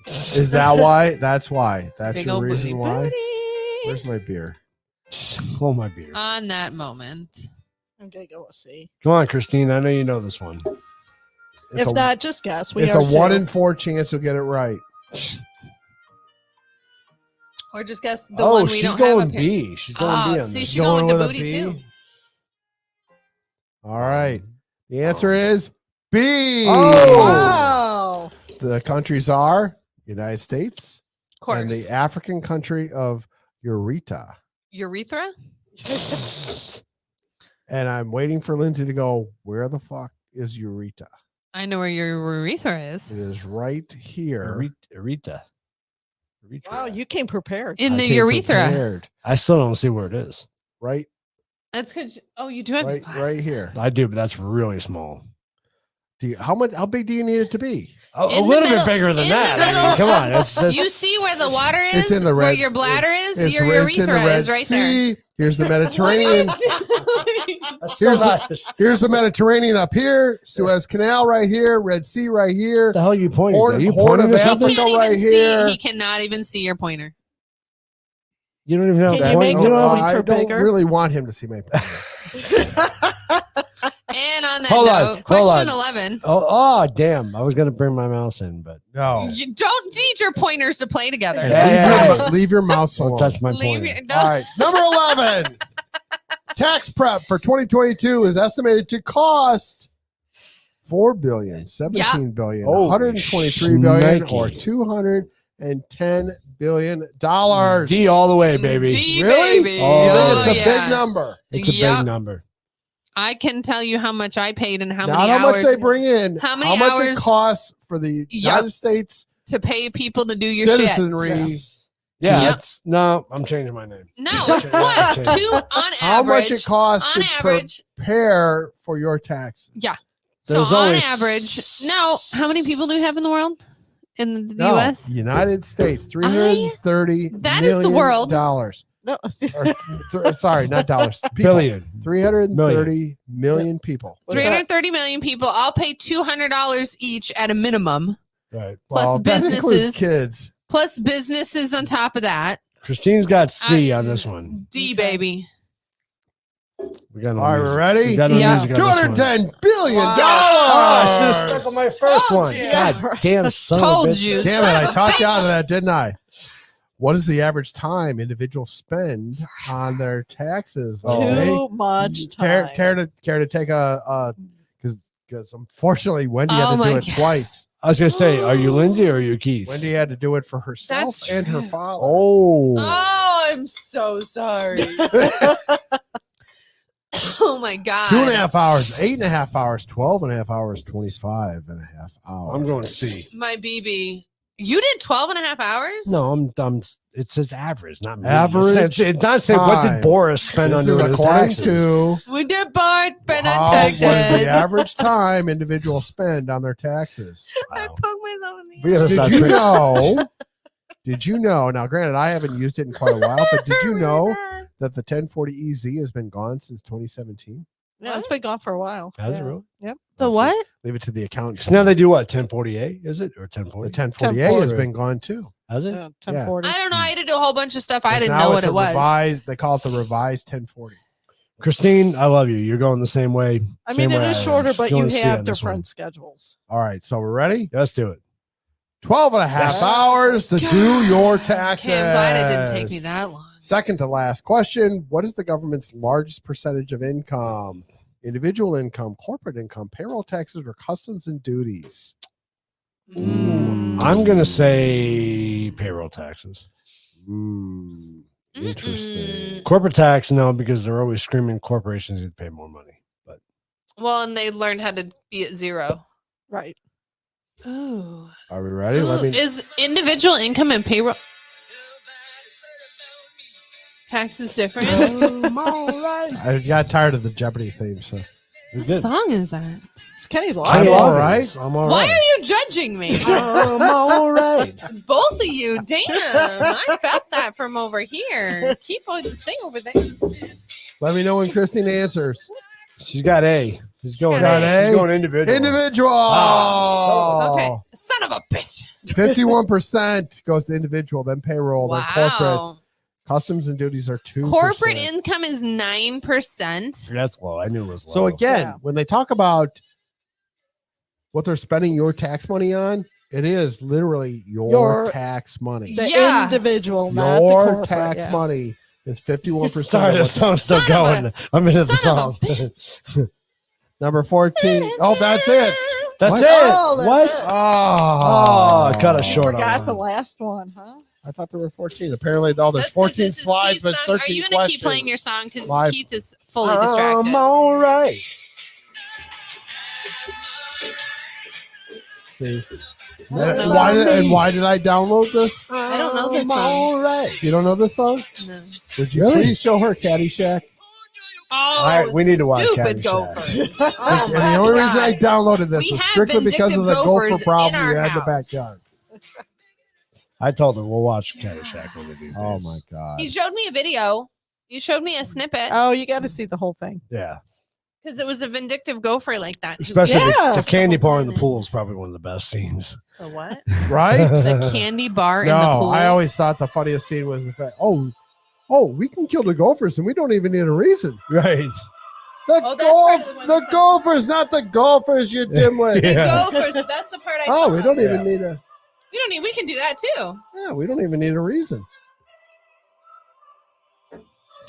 Is that why? That's why. That's Big your old reason booty. why? Booty. Where's my beer? Oh my beer. On that moment. I'm gonna go with C. Come on, Christine. I know you know this one. If not, just guess. It's a 1 in 4 chance you'll get it right. Or just guess the one we she's don't going have up here. B. She's going B on See, this. she's going to with a booty B? too. All right. The answer is B. Oh. Wow. The countries are United States Of course. and the African country of Ureta. Urethra? And I'm waiting for Lindsay to go, where the fuck is Ureta? I know where your urethra is. It is right here. Arita. Wow, you came prepared. In I the came urethra. prepared. I still don't see where it is. Right, That's good. Oh, you do have your glasses. right here. I do, but that's really small. How big do you need it to be? A In the little middle- bit bigger than in that. the I mean, middle come on. of- It's You see where the water is? It's in the Where Red your bladder is? It's Your it's in the urethra Red is right Sea. Here's the Mediterranean. Here's Here's the Mediterranean up here. Suez Canal right here. Red Sea right here. What the hell are you pointing? Horn- Are you Horn pointing of to He something? Africa. can't right even here. see. He cannot even see your pointer. You don't even know. Can you make point. the know, pointer I don't bigger? really want him to see my pointer. And on that Hold on, note, hold question on. 11. Oh, damn. I was going to bring my mouse in, but No. You don't need your pointers to play together. Yeah. Leave your mouse don't alone. touch my Leave pointer. your, All don't, right. Number 11. Tax prep for 2022 is estimated to cost $4 billion, $17 billion, Holy $123 billion, or shnikey. $210 billion. D all the way, baby. D, Really? baby. Oh, You think Oh, it's a yeah. big number. It's a Yep. big number. I can tell you how much I paid and how Not many how hours much they bring in, How many much hours- it costs for the United States to pay people to do your shit. citizenry. Yeah. Yep. That's, no, I'm changing my name. No, it's what? Change. Two on How much average. it costs On to average. prepare for your taxes. Yeah. So There's on only average, now how many people do we have in the world? In the No, US? United States, $330 That is the million world. dollars. No. Sorry, not dollars. People. Billion. 330 million people. 330 million people. I'll pay $200 each at a minimum. Right. Plus Well, that businesses. includes kids. Plus businesses on top of that. Christine's got C on this one. D, baby. We got no All right, music. we're ready? We got no Yeah. music on this one. $210 billion. Oh, I should have stuck on my first Told one. you. God damn, son Told of a bitch. you. Damn Son it, of I a talked you bitch. out of that, didn't I? What is the average time individuals spend on their taxes? Too much time. Care to take a because unfortunately Wendy had Oh to my do it God. twice. I was going to say, are you Lindsay or are you Keith? Wendy had to do it for herself That's and her true. father. Oh. Oh, I'm so sorry. Oh my God. 2.5 hours, 8.5 hours, 12.5 hours, 25.5 hours. I'm going to C. My BB. You did 12 and a half hours? No, I'm it says average, not me. Average It's not saying what time. did Boris spend This on is doing his according taxes. to We did both, but how, I what is the taxes. average time individuals spend on their taxes. I Wow. poked myself in the We gotta eye. stop Did you treating- know? Did you know? Now, granted, I haven't used it in quite a while, but did you know that the 1040 EZ has been gone since 2017? Yeah, it's been gone for a while. Has it really? Yep. The what? Leave it to the account. So now they do what? 1048? Is it or 1040? The 1048 has been gone too. Has it? 1040. I don't know. I had to do a whole bunch of stuff. I Because didn't now know it's what it a was. Revised, they call it the revised 1040. Christine, I love you. You're going the same way. I mean, same it way is I am. shorter, Just but going you to see have on this one. different schedules. All right, so we're ready. Let's do it. 12 and a half hours to do your taxes. Okay, I'm glad it didn't take me that long. Second to last question. What is the government's largest percentage of income? Individual income, corporate income, payroll taxes, or customs and duties? I'm going to say payroll taxes. Interesting. Corporate tax, no, because they're always screaming corporations need to pay more money. But Well, and they learned how to be at zero. Right. Ooh. Are we ready? Is individual income and payroll taxes different? I got tired of the Jeopardy theme, so What song is that? It's Kenny I'm Loggins. all right. I'm all Why right. are you judging me? I'm all right. Both of you, damn! I felt that from over here. Stay over there. Let me know when Christine answers. She's got A. She's going got A. A. She's going individual. Individual. Okay, son of a bitch. 51% goes to individual, then payroll, then corporate. Wow. Customs and duties are 2%. Corporate income is 9%. That's low. I knew it was low. So again, Yeah. when they talk about what they're spending your tax money on, it is literally your tax money. The Yeah. individual, not the Your corporate, tax yeah. money is 51%. Sorry, of the what's- song's still Son of a- going. I'm into the son of song. Number 14. Oh, that's it. That's What? it. Oh, that's what? it. Oh, Oh, cut us short on Forgot that. the last one, huh? I thought there were 14. Apparently, there's That's 'cause 14 this is slides, Keith's but song. 13 Are you going to questions. keep playing your song? Because Live. Keith is fully distracted. I'm all right. See? I don't know Why this did, and song. why did I download this? I don't know this I'm song. all right. You don't know this song? No. Would you Really? please show her Caddyshack? Oh, right, we need to watch stupid Caddyshack. Gophers. Oh, And my the only reason I God. downloaded this We was have strictly because of the vindictive gopher gophers problem in you our had in the house. backyard. I told her we'll watch Caddyshack one of these days. Oh my god! He showed me a video. You showed me a snippet Oh, you got to see the whole thing. Yeah, because it was a vindictive gopher like that. especially the Yes. candy bar in the pool is probably one of the best scenes. The what? Right? The candy bar in the No, pool. I always thought the funniest scene was the fact. Oh, we can kill the gophers and we don't even need a reason. Right. The Oh, that's part of the one the you said. gophers, not the golfers, you dimwit. The Yeah. gophers. That's the part I Oh, saw. we don't even Yeah. need a. We don't need. We can do that too. Yeah, we don't even need a reason.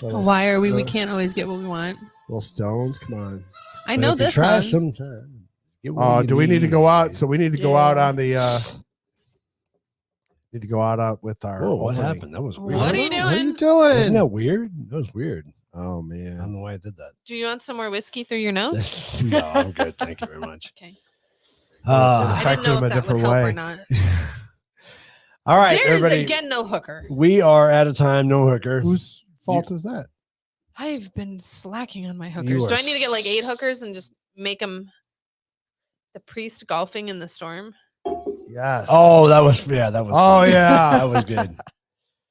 Little, Why are we? We little- can't always get what we want. little stones, come on. I know But if you this try song. sometime. get what you Do we need to go out? need. So we need to go out Yeah. on the. Need to go out with our. Whoa, what opening. happened? That was weird. What are you What are you doing? doing? Isn't that weird? That was weird. Oh I don't man. know why I did that. Do you want some more whiskey through your nose? No, I'm good. Thank you very much. Okay. I I didn't know him a if that would different help way. or not. all right, There is everybody. again no hooker. We are out of time. No hooker. Whose fault is that? I've been slacking on my You hookers. Do are I need to get like 8 hookers and just make them the priest golfing in the storm? Yes. Oh, that was that was. Oh funny. yeah. that was good.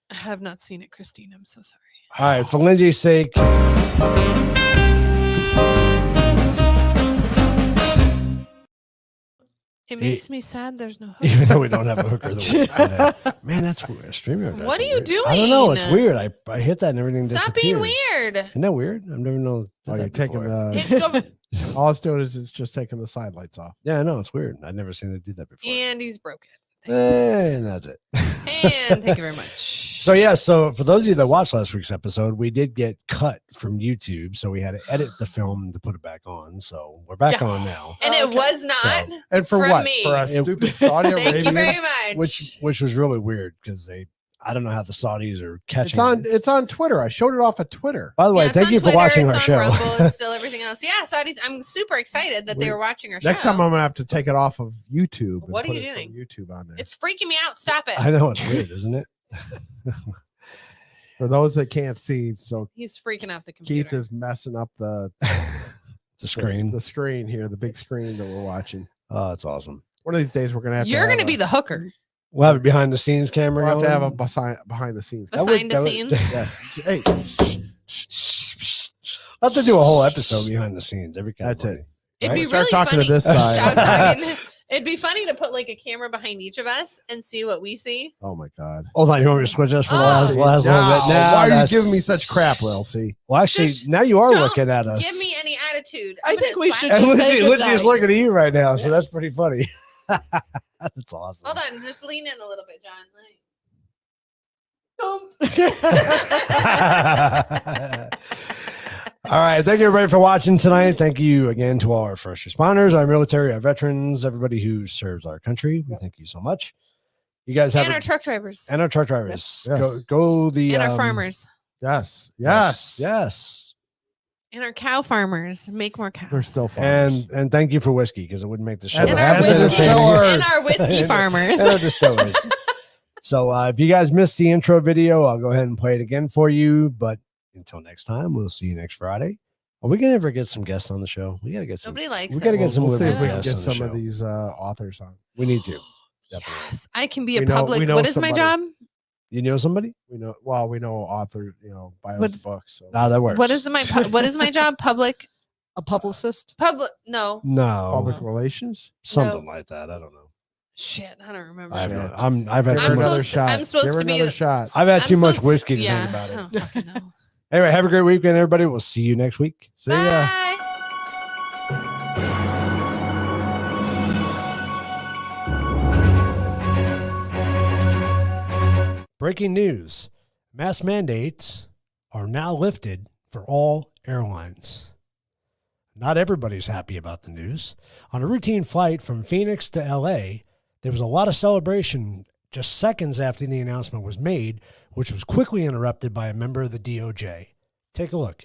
I have not seen it, Christine. I'm so sorry. All right, for Lindsay's sake. It makes me sad there's no hooker. Even though we don't have a hooker, man, that's weird. StreamYard. What are you I don't know. It's doing? weird. I hit that and everything Stop being disappears. weird. Isn't that weird? I've never known. Oh, you're taking the. Hit go- All it's doing is it's just taking the side lights off. Yeah, I know it's weird. I've never seen it do that before. and he's broken. Thanks. And that's it. And thank you very much. So yeah, so for those of you that watched last week's episode, we did get cut from YouTube, so we had to edit the film to put it back on. So we're back Yeah. on now, And it Okay. was not. And for From what? me. For a It- stupid Saudi Thank you Arabian. very much. which was really weird because I don't know how the Saudis are catching. It's on Twitter. I showed it off of Twitter. By the way, Yeah, it's thank on you for Twitter, watching it's our on show. Rumble, it's still everything else. Yeah, so I'm super excited that they were watching our show. Next time I'm gonna have to take it off of YouTube. and What are put you it from doing? YouTube on there. It's freaking me out. Stop it. I know it's weird, isn't it? For those that can't see, so He's freaking out the computer. Keith is messing up the screen. the screen here, the big screen that we're watching. Oh, it's awesome. One of these days we're gonna have. You're to going to have be a- the hooker. We'll have a behind the scenes camera. We'll have to have going. a behind the scenes. Behind the scenes. Yes. Hey. I'll have to do a whole episode behind the scenes. Every kind That's of it. It'd be Start really talking funny. to this side. It'd be funny to put like a camera behind each of us and see what we see. Oh my God. Hold on, you want me to switch us for the last See, little bit? now, Now, why are you that's- giving me such crap, Lil? See? Well, actually, Just now you are don't looking at us. Give me any attitude. I I'm think gonna we slap should you. And just say Lindsay is goodnight. looking at you right now, so that's pretty funny. That's awesome. Hold on, just lean in a little bit, John. All right. Thank you, everybody, for watching tonight. Thank you again to all our first responders, our military, our veterans, everybody who serves our country. We thank you so much. You guys have And our truck drivers. and our truck drivers. Yes. Go the And our farmers. Yes. Yes. And our cow farmers. Make more cows. They're still farmers. And thank you for whiskey because it wouldn't make the show. And And our our as whiskey whiskey, entertaining. and our whiskey farmers. And our distillers. So if you guys missed the intro video, I'll go ahead and play it again for you. But until next time, we'll see you next Friday. Are we gonna ever get some guests on the show? We gotta get some. Nobody likes We gotta us. get some. We'll see if we guests can get on the some of show. these authors on. We need to. Definitely. Yes, I can be a We know- public. we know What is my somebody. job? You know somebody? We know author, bios What's- of books. So. Ah, that works. What is my job? Public. A publicist. No. No, Public relations. something like that. I don't know. Shit, I don't remember. I've Shit. had Give too her much. another shot. I'm supposed Give her to be another the- shot. I've had I'm too much supposed- whiskey to yeah, think about I it. don't fucking know. Anyway, have a great weekend, everybody. We'll see you next week. See ya. Bye. Breaking news: mask mandates are now lifted for all airlines. Not everybody's happy about the news. On a routine flight from Phoenix to LA, there was a lot of celebration just seconds after the announcement was made, which was quickly interrupted by a member of the DOJ. Take a look.